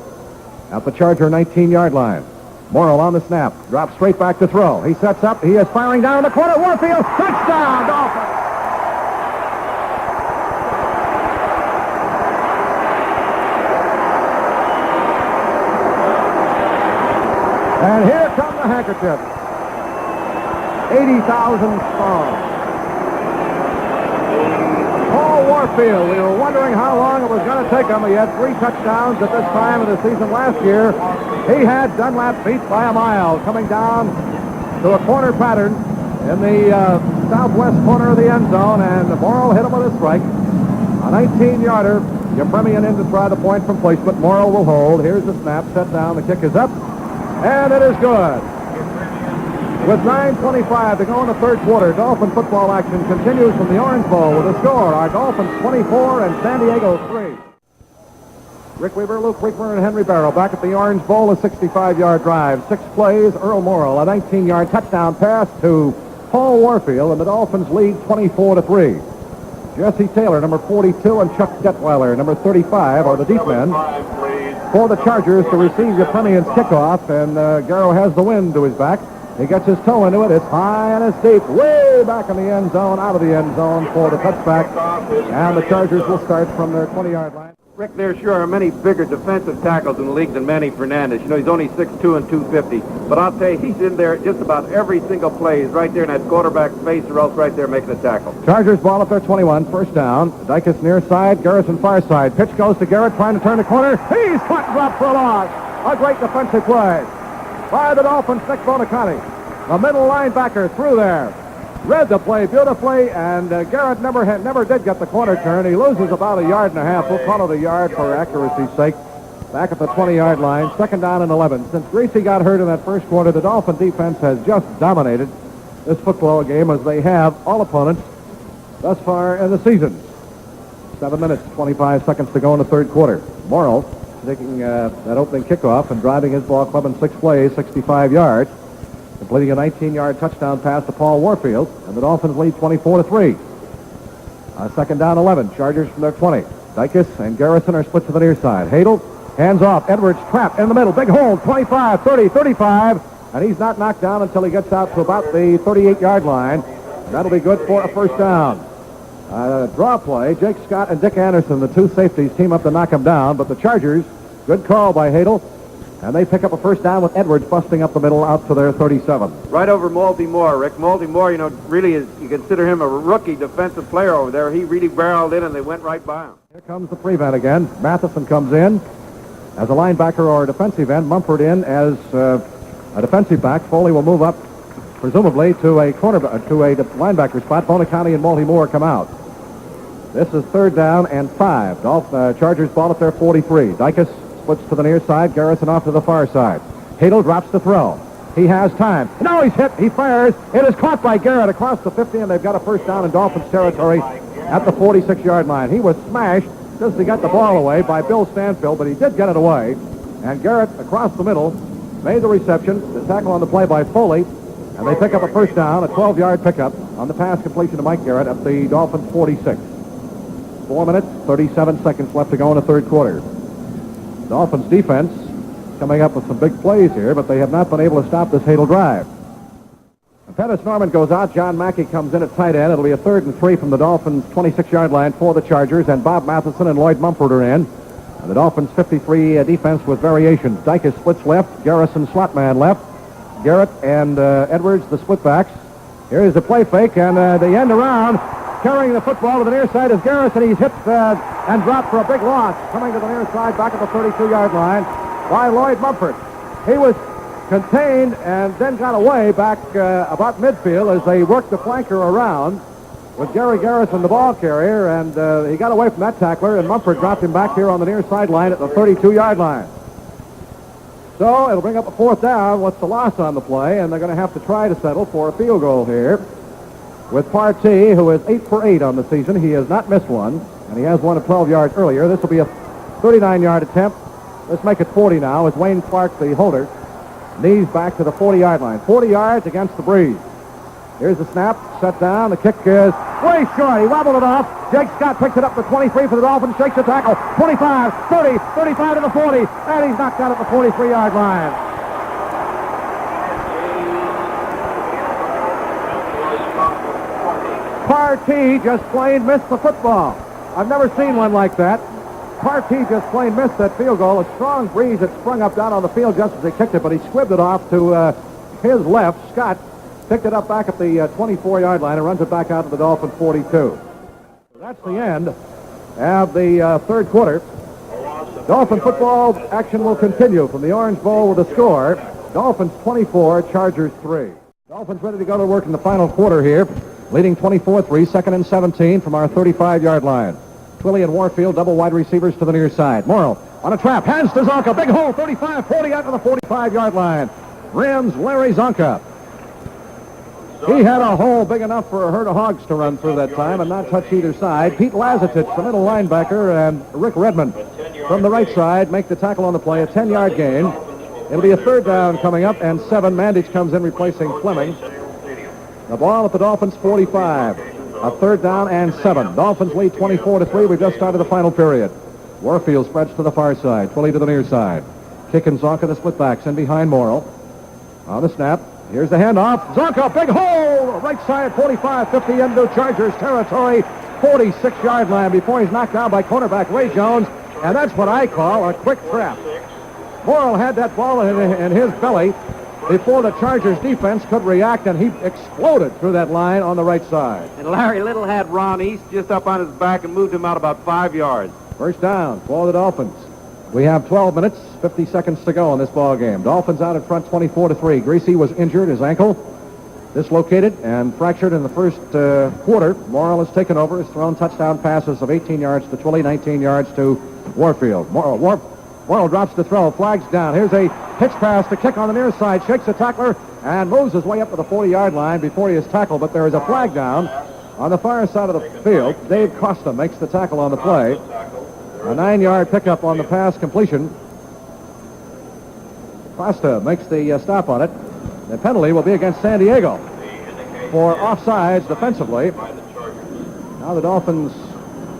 at the Charger 19-yard line. Morrell on the snap, drops straight back to throw. He sets up, he is firing down the corner. Warfield, touchdown, Dolphins! And here come the handkerchiefs. 80,000 strong. Paul Warfield, we were wondering how long it was going to take him. He had 3 touchdowns at this time of the season last year. He had Dunlap beat by a mile, coming down to a corner pattern in the southwest corner of the end zone, and Morrow hit him with a strike. A 19-yarder. Yepremian in to try the point from placement. Morrow will hold. Here's the snap, set down. The kick is up. And it is good. With 9:25 to go in the third quarter, Dolphin football action continues from the Orange Bowl with a score. Our Dolphins 24 and San Diego 3. Rick Weaver, Luke Rickmer, and Henry Barrow back at the Orange Bowl, a 65-yard drive. 6 plays, Earl Morrell, a 19-yard touchdown pass to Paul Warfield, and the Dolphins lead 24-3. Jesse Taylor, number 42, and Chuck Detweiler, number 35, are the deep men for the Chargers to receive Yepremian's kickoff, and Garo has the wind to his back. He gets his toe into it. It's high and it's deep, way back in the end zone, out of the end zone for the touchback, and the Chargers will start from their 20-yard line. Rick, there sure are many bigger defensive tackles in the league than Manny Fernandez. You know, he's only 6'2" and 250. But I'll tell you, he's in there just about every single play. He's right there in that quarterback's face or else right there making a tackle. Chargers ball at their 21, first down. Dykes near side, Garrison far side. Pitch goes to Garrett, trying to turn the corner. He's caught and dropped for a loss. A great defensive play by the Dolphins, Nick Bonaconte. The middle linebacker through there. Read the play beautifully, and Garrett never did get the corner turn. He loses about a yard and a half. We'll call it a yard for accuracy's sake. Back at the 20-yard line, second down and 11. Since Griese got hurt in that first quarter, the Dolphin defense has just dominated this football game as they have all opponents thus far in the season. 7 minutes, 25 seconds to go in the third quarter. Morrow taking that opening kickoff and driving his ball club in 6 plays, 65 yards. Completing a 19-yard touchdown pass to Paul Warfield, and the Dolphins lead 24-3. Second down, 11. Chargers from their 20. Dykes and Garrison are split to the near side. Hadle, hands off. Edwards trapped in the middle. Big hole, 25, 30, 35, and he's not knocked down until he gets out to about the 38-yard line. That'll be good for a first down. Draw play. Jake Scott and Dick Anderson, the 2 safeties, team up to knock him down, but the Chargers, good call by Hadle, And they pick up a first down with Edwards busting up the middle out to their 37. Right over Malty Moore, Rick. Malty Moore, really is, you consider him a rookie defensive player over there. He really barreled in, and they went right by him. Here comes the prevent again. Matheson comes in as a linebacker or a defensive end. Mumford in as a defensive back. Foley will move up, presumably, to a linebacker spot. Bonacounty and Malty Moore come out. This is 3rd down and 5. Chargers ball at their 43. Dicus splits to the near side. Garrison off to the far side. Hadel drops the throw. He has time. No, he's hit. He fires. It is caught by Garrett across the 50, and they've got a first down in Dolphins territory at the 46-yard line. He was smashed just as he got the ball away by Bill Stanfield, but he did get it away. And Garrett across the middle made the reception. The tackle on the play by Foley, and they pick up a first down, a 12-yard pickup on the pass completion to Mike Garrett at the Dolphins 46. 4 minutes, 37 seconds left to go in the third quarter. Dolphins defense coming up with some big plays here, but they have not been able to stop this Hadel drive. And Pettis Norman goes out. John Mackey comes in at tight end. It'll be a 3rd and 3 from the Dolphins' 26-yard line for the Chargers, and Bob Matheson and Lloyd Mumford are in. And the Dolphins' 53 defense with variations. Dicus splits left. Garrison slot man left. Garrett and Edwards the split backs. Here is the play fake, and the end around. Carrying the football to the near side is Garrison. He's hit and dropped for a big loss. Coming to the near side back at the 32-yard line by Lloyd Mumford. He was contained and then got away back about midfield as they worked the flanker around with Gary Garrison, the ball carrier, and he got away from that tackler, and Mumford dropped him back here on the near sideline at the 32-yard line. So it'll bring up a 4th down. What's the loss on the play? And they're going to have to try to settle for a field goal here with Partee, who is 8 for 8 on the season. He has not missed one, and he has one at 12 yards earlier. This will be a 39-yard attempt. Let's make it 40 now as Wayne Clark, the holder, knees back to the 40-yard line. 40 yards against the breeze. Here's the snap, set down. The kick is way short. He wobbled it off. Jake Scott picks it up to 23 for the Dolphins, shakes the tackle. 25, 30, 35 to the 40, and he's knocked out at the 43-yard line. Partee just plain missed the football. I've never seen one like that. Partee just plain missed that field goal. A strong breeze had sprung up down on the field just as he kicked it, but he squibbed it off to his left. Scott picked it up back at the 24-yard line and runs it back out to the Dolphin 42. That's the end of the third quarter. Dolphin football action will continue from the Orange Bowl with a score. Dolphins 24, Chargers 3. Dolphins ready to go to work in the final quarter here, leading 24-3, 2nd and 17 from our 35-yard line. Twilley and Warfield, double wide receivers to the near side. Morrow on a trap, hands to Zonka, big hole, 35, 40 out to the 45-yard line. Rams Larry Zonka. He had a hole big enough for a herd of hogs to run through that time and not touch either side. Pete Lazatich, the middle linebacker, and Rick Redmond from the right side make the tackle on the play, a 10-yard gain. It'll be a 3rd down coming up, and 7. Mandich comes in replacing Fleming. The ball at the Dolphins 45. A 3rd down and 7. Dolphins lead 24-3. We've just started the final period. Warfield spreads to the far side. Twilley to the near side. Kick and Zonka, the split backs in behind Morrill. On the snap. Here's the handoff. Zonka, big hole! Right side, 45-50 into Chargers territory. 46-yard line before he's knocked down by cornerback Ray Jones. And that's what I call a quick trap. Morrill had that ball in his belly before the Chargers defense could react, and he exploded through that line on the right side. And Larry Little had Ron East just up on his back and moved him out about 5 yards. First down for the Dolphins. We have 12 minutes, 50 seconds to go in this ball game. Dolphins out in front 24-3. Griese was injured, his ankle dislocated and fractured in the first quarter. Morrill has taken over, has thrown touchdown passes of 18 yards to Twilley, 19 yards to Warfield. Morrill drops the throw, flags down. Here's a pitch pass to kick on the near side, shakes the tackler, and moves his way up to the 40-yard line before he is tackled, but there is a flag down on the far side of the field. Dave Costa makes the tackle on the play. A 9-yard pickup on the pass completion. Costa makes the stop on it. The penalty will be against San Diego for offsides defensively. Now the Dolphins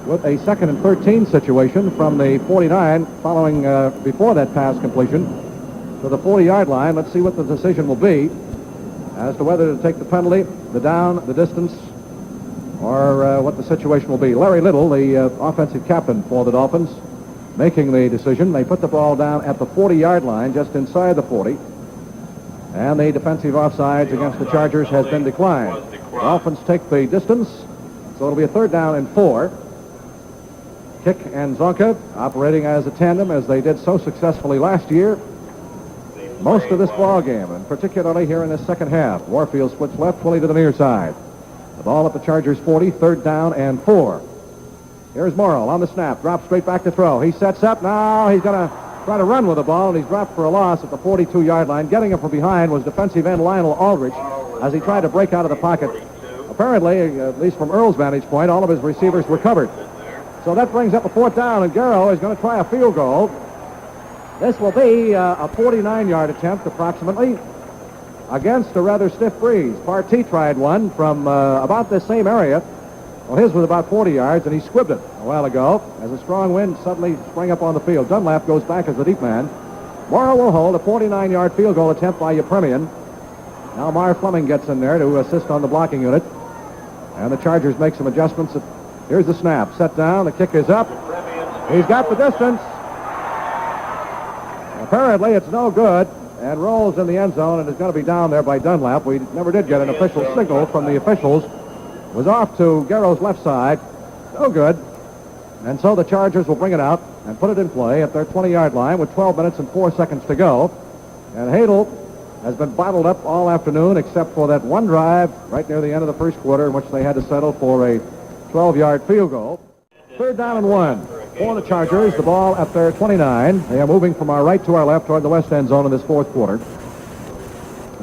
with a 2nd and 13 situation from the 49 following before that pass completion to the 40-yard line. Let's see what the decision will be as to whether to take the penalty, the down, the distance, or what the situation will be. Larry Little, the offensive captain for the Dolphins, making the decision. They put the ball down at the 40-yard line, just inside the 40. And the defensive offsides against the Chargers has been declined. The Dolphins take the distance, so it'll be a 3rd down and 4. Kick and Zonka operating as a tandem as they did so successfully last year. Most of this ball game, and particularly here in the second half. Warfield splits left, Willie to the near side. The ball at the Chargers 40, 3rd down and 4. Here's Morrill on the snap, drops straight back to throw. He sets up, now he's going to try to run with the ball, and he's dropped for a loss at the 42-yard line. Getting him from behind was defensive end Lionel Aldrich as he tried to break out of the pocket. Apparently, at least from Earl's vantage point, all of his receivers were covered. So that brings up a 4th down, and Garrow is going to try a field goal. This will be a 49-yard attempt, approximately, against a rather stiff breeze. Partee tried one from about the same area. Well, his was about 40 yards, and he squibbed it a while ago as a strong wind suddenly sprang up on the field. Dunlap goes back as the deep man. Morrow will hold a 49-yard field goal attempt by Yepremian. Now Mar Fleming gets in there to assist on the blocking unit. And the Chargers make some adjustments. Here's the snap. Set down. The kick is up. He's got the distance. Apparently, it's no good, and rolls in the end zone, and is going to be down there by Dunlap. We never did get an official signal from the officials. Was off to Garrow's left side. No good. And so the Chargers will bring it out and put it in play at their 20-yard line with 12 minutes and 4 seconds to go. And Hadel has been bottled up all afternoon except for that one drive right near the end of the first quarter in which they had to settle for a 12-yard field goal. 3rd down and 1 for the Chargers. The ball at their 29. They are moving from our right to our left toward the west end zone in this 4th quarter.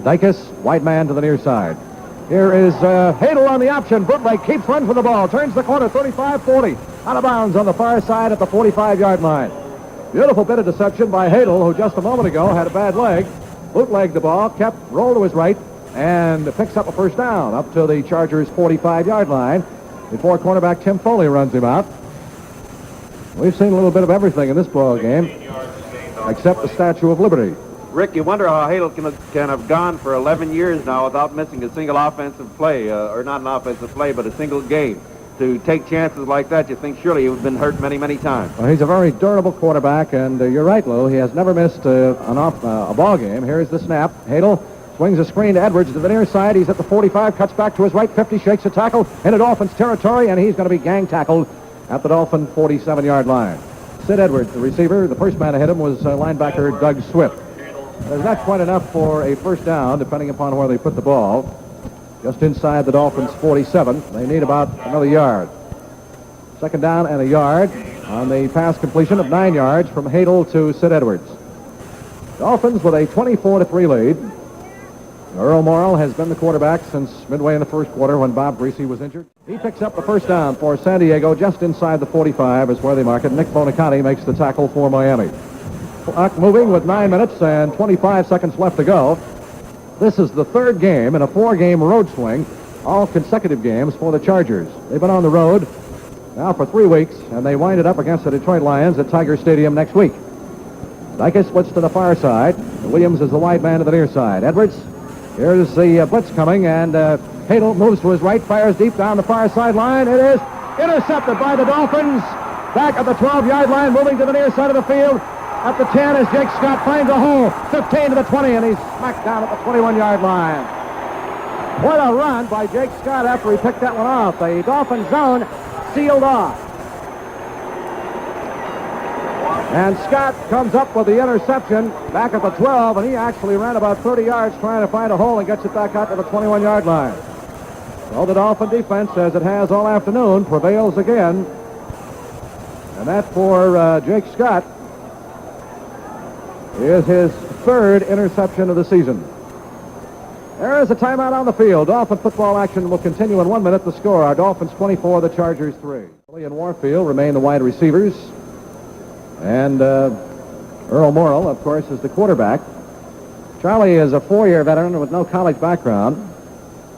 Dykes, wide man to the near side. Here is Hadel on the option. Bootleg keeps running for the ball. Turns the corner, 35-40. Out of bounds on the far side at the 45-yard line. Beautiful bit of deception by Hadel, who just a moment ago had a bad leg. Bootlegged the ball, rolled to his right, and picks up a 1st down up to the Chargers' 45-yard line before cornerback Tim Foley runs him out. We've seen a little bit of everything in this ball game, except the Statue of Liberty. Rick, you wonder how Hadel can have gone for 11 years now without missing a single offensive play, or not an offensive play, but a single game. To take chances like that, you think surely he would have been hurt many, many times. Well, he's a very durable quarterback, and you're right, Lou. He has never missed a ball game. Here's the snap. Hadel swings a screen to Edwards to the near side. He's at the 45, cuts back to his right, 50, shakes a tackle into Dolphins territory, and he's going to be gang tackled at the Dolphin 47-yard line. Sid Edwards, the receiver, the first man to hit him was linebacker Doug Swift. There's not quite enough for a 1st down, depending upon where they put the ball. Just inside the Dolphins' 47. They need about another yard. 2nd down and a yard on the pass completion of 9 yards from Hadel to Sid Edwards. Dolphins with a 24-3 lead. Earl Morrill has been the quarterback since midway in the first quarter when Bob Griese was injured. He picks up the 1st down for San Diego. Just inside the 45 is where they mark it. Nick Bonicani makes the tackle for Miami. Clock moving with 9 minutes and 25 seconds left to go. This is the 3rd game in a 4-game road swing, all consecutive games for the Chargers. They've been on the road now for 3 weeks, and they wind it up against the Detroit Lions at Tiger Stadium next week. Dykes splits to the far side. Williams is the wide man to the near side. Edwards, here's the blitz coming, and Hadel moves to his right, fires deep down the far sideline. It is intercepted by the Dolphins. Back at the 12-yard line, moving to the near side of the field. At the 10 as Jake Scott finds a hole. 15 to the 20, and he's smacked down at the 21-yard line. What a run by Jake Scott after he picked that one off. The Dolphin zone sealed off. And Scott comes up with the interception back at the 12, and he actually ran about 30 yards trying to find a hole and gets it back out to the 21-yard line. So the Dolphin defense, as it has all afternoon, prevails again. And that for Jake Scott is his 3rd interception of the season. There is a timeout on the field. Dolphin football action will continue in 1 minute. The score, our Dolphins 24, the Chargers 3. Lee and Warfield remain the wide receivers. And Earl Morrill, of course, is the quarterback. Charlie is a 4-year veteran with no college background.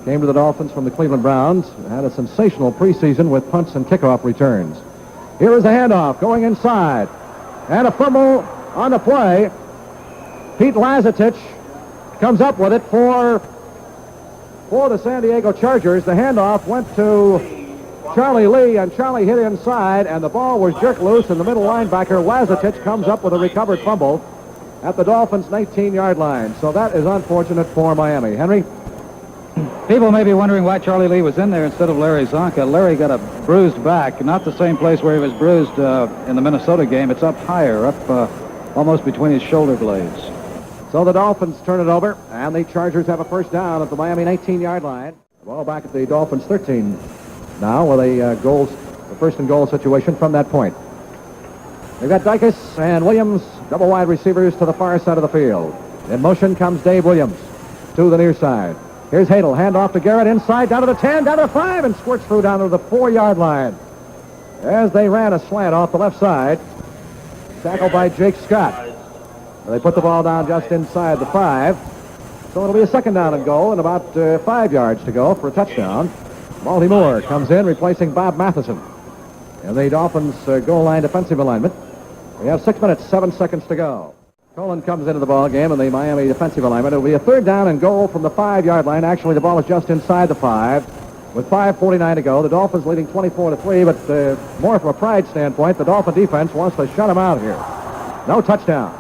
Came to the Dolphins from the Cleveland Browns. Had a sensational preseason with punts and kickoff returns. Here is the handoff going inside. And a fumble on the play. Pete Lazatich comes up with it for the San Diego Chargers. The handoff went to Charlie Lee, and Charlie hit inside, and the ball was jerked loose, and the middle linebacker, Wazatich, comes up with a recovered fumble at the Dolphins' 19-yard line. So that is unfortunate for Miami. Henry? People may be wondering why Charlie Lee was in there instead of Larry Zonka. Larry got a bruised back, not the same place where he was bruised in the Minnesota game. It's up higher, up almost between his shoulder blades. So the Dolphins turn it over, and the Chargers have a first down at the Miami 19-yard line. The ball back at the Dolphins 13 now with a first and goal situation from that point. They've got Dykes and Williams, double wide receivers to the far side of the field. In motion comes Dave Williams to the near side. Here's Hadel, hand off to Garrett, inside, down to the 10, down to the 5, and squirts through down to the 4-yard line. As they ran a slant off the left side, tackled by Jake Scott. They put the ball down just inside the 5, so it'll be a second down and goal, and about 5 yards to go for a touchdown. Malty Moore comes in, replacing Bob Matheson. And the Dolphins goal line defensive alignment. We have 6 minutes, 7 seconds to go. Colin comes into the ball game in the Miami defensive alignment. It'll be a third down and goal from the 5-yard line. Actually, the ball is just inside the 5 with 5:49 to go. The Dolphins leading 24-3, but more from a pride standpoint, the Dolphin defense wants to shut them out here. No touchdown.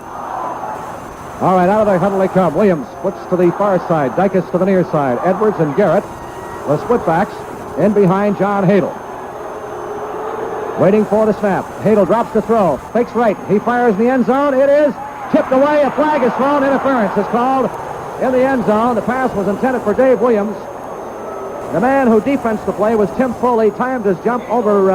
All right, out of the huddle they come. Williams splits to the far side. Dykes to the near side. Edwards and Garrett, the split backs, in behind John Hadel. Waiting for the snap. Hadel drops the throw. Fakes right. He fires in the end zone. It is tipped away. A flag is thrown. Interference is called in the end zone. The pass was intended for Dave Williams. The man who defensed the play was Tim Foley. Timed his jump over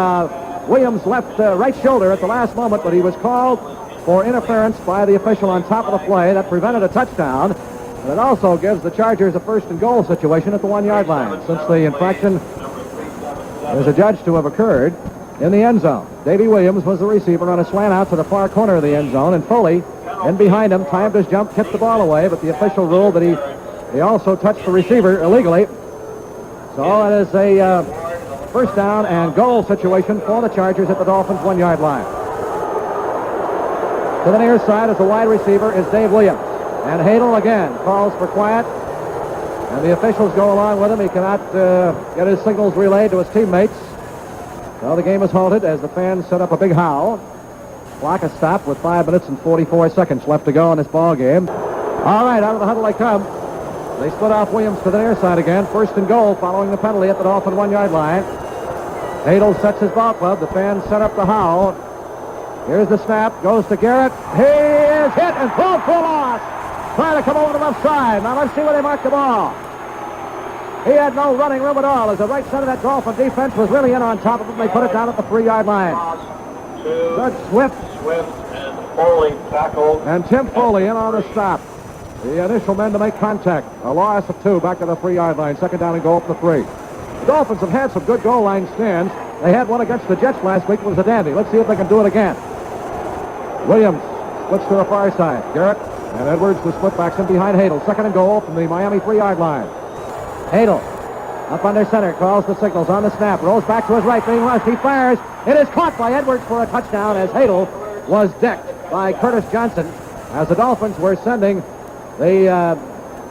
Williams' right shoulder at the last moment, but he was called for interference by the official on top of the play. That prevented a touchdown. And it also gives the Chargers a first and goal situation at the 1-yard line, since the infraction is adjudged to have occurred in the end zone. Davey Williams was the receiver on a slant out to the far corner of the end zone, and Foley, in behind him, timed his jump, tipped the ball away, but the official ruled that he also touched the receiver illegally. So it is a first down and goal situation for the Chargers at the Dolphins' 1-yard line. To the near side as the wide receiver is Dave Williams. And Hadel again calls for quiet. And the officials go along with him. He cannot get his signals relayed to his teammates. So the game is halted as the fans set up a big howl. Clock is stopped with 5 minutes and 44 seconds left to go in this ball game. All right, out of the huddle they come. They split off Williams to the near side again. First and goal following the penalty at the Dolphin 1-yard line. Hadel sets his ball club. The fans set up the howl. Here's the snap. Goes to Garrett. He is hit and thrown for loss. Trying to come over the left side. Now let's see where they mark the ball. He had no running room at all as the right side of that Dolphin defense was really in on top of him. They put it down at the 3-yard line. Good Swift and Foley tackled. And Tim Foley in on the stop. The initial men to make contact. A loss of 2 back to the 3-yard line. Second down and goal from the 3. The Dolphins have had some good goal line stands. They had one against the Jets last week. It was a dandy. Let's see if they can do it again. Williams splits to the far side. Garrett and Edwards, the split backs in behind Hadel. Second and goal from the Miami 3-yard line. Hadel up under center, calls the signals on the snap, rolls back to his right, being rushed. He fires. It is caught by Edwards for a touchdown as Hadel was decked by Curtis Johnson as the Dolphins were sending the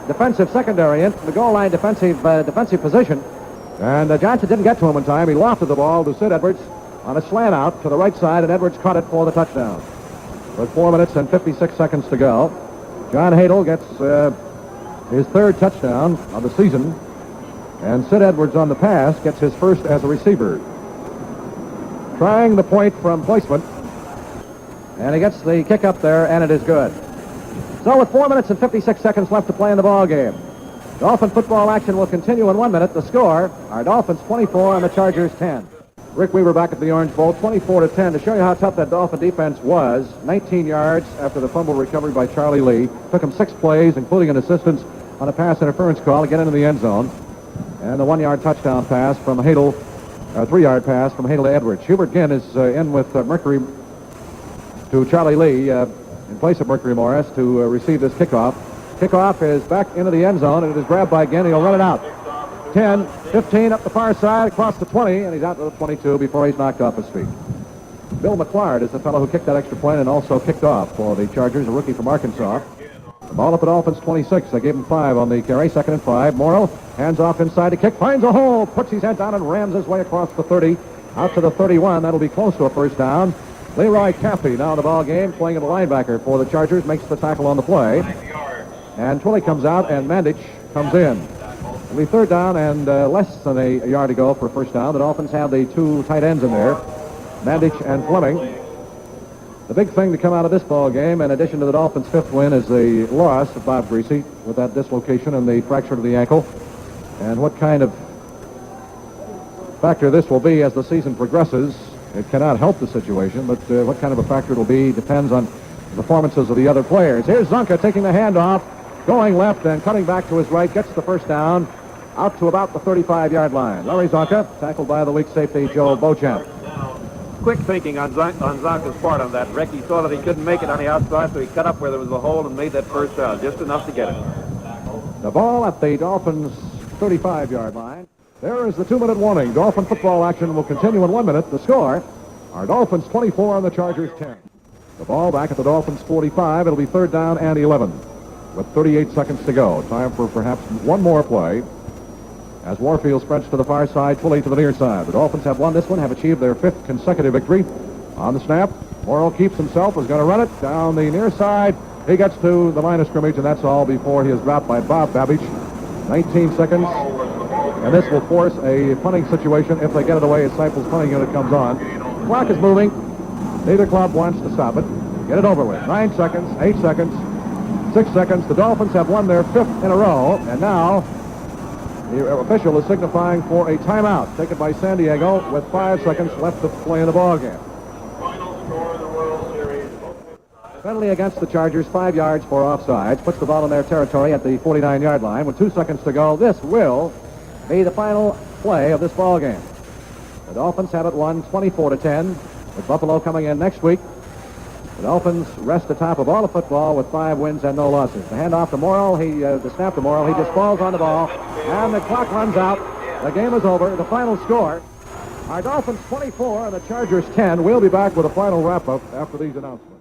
defensive secondary into the goal line defensive position. And Johnson didn't get to him in time. He lofted the ball to Sid Edwards on a slant out to the right side, and Edwards caught it for the touchdown. With 4 minutes and 56 seconds to go, John Hadel gets his 3rd touchdown of the season, and Sid Edwards on the pass gets his first as a receiver. Trying the point from placement, and he gets the kick up there, and it is good. So with 4 minutes and 56 seconds left to play in the ball game, Dolphin football action will continue in 1 minute. The score, our Dolphins 24 and the Chargers 10. Rick Weaver back at the Orange Bowl, 24-10. To show you how tough that Dolphin defense was, 19 yards after the fumble recovery by Charlie Lee. Took him 6 plays, including an assistance on a pass interference call to get into the end zone. And the 1-yard touchdown pass from Hadel, a 3-yard pass from Hadel to Edwards. Hubert Ginn is in with Mercury to Charlie Lee in place of Mercury Morris to receive this kickoff. Kickoff is back into the end zone, and it is grabbed by Ginn. He'll run it out. 10, 15 up the far side, across the 20, and he's out to the 22 before he's knocked off his feet. Bill McClard is the fellow who kicked that extra point and also kicked off for the Chargers, a rookie from Arkansas. The ball at the Dolphins 26. They gave him 5 on the carry. 2nd and 5. Morrow hands off inside to kick. Finds a hole. Puts his head down and rams his way across the 30. Out to the 31. That'll be close to a first down. Leroy Caffey now in the ball game, playing at a linebacker for the Chargers, makes the tackle on the play. And Twilley comes out, and Mandich comes in. It'll be 3rd down and less than a yard to go for first down. The Dolphins have the 2 tight ends in there, Mandich and Fleming. The big thing to come out of this ball game, in addition to the Dolphins' 5th win, is the loss of Bob Griese with that dislocation and the fracture of the ankle. And what kind of factor this will be as the season progresses, it cannot help the situation, but what kind of a factor it will be depends on the performances of the other players. Here's Zonka taking the handoff, going left and cutting back to his right, gets the first down, out to about the 35-yard line. Larry Zonka, tackled by the weak safety, Joe Beauchamp. Quick thinking on Zonka's part on that, Rick. He saw that he couldn't make it on the outside, so he cut up where there was a hole and made that first down, just enough to get it. The ball at the Dolphins' 35-yard line. There is the 2-minute warning. Dolphin football action will continue in 1 minute. The score, our Dolphins 24 and the Chargers 10. The ball back at the Dolphins 45. It'll be 3rd down and 11 with 38 seconds to go. Time for perhaps one more play as Warfield spreads to the far side, Twilley to the near side. The Dolphins have won this one, have achieved their 5th consecutive victory. On the snap, Morrow keeps himself, is going to run it down the near side. He gets to the line of scrimmage, and that's all before he is dropped by Bob Babbage. 19 seconds. And this will force a punting situation if they get it away as Seipel's punting unit comes on. Clock is moving. Neither club wants to stop it. Get it over with. 9 seconds, 8 seconds, 6 seconds. The Dolphins have won their 5th in a row, and now the official is signifying for a timeout taken by San Diego with 5 seconds left to play in the ballgame. Final score of the World Series. Penalty against the Chargers, 5 yards for offsides. Puts the ball in their territory at the 49-yard line with 2 seconds to go. This will be the final play of this ball game. The Dolphins have it won 24-10, with Buffalo coming in next week. The Dolphins rest atop of all the football with 5 wins and no losses. The handoff to Morrow, the snap to Morrow, he just falls on the ball, and the clock runs out. The game is over. The final score, our Dolphins 24 and the Chargers 10. We'll be back with a final wrap-up after these announcements.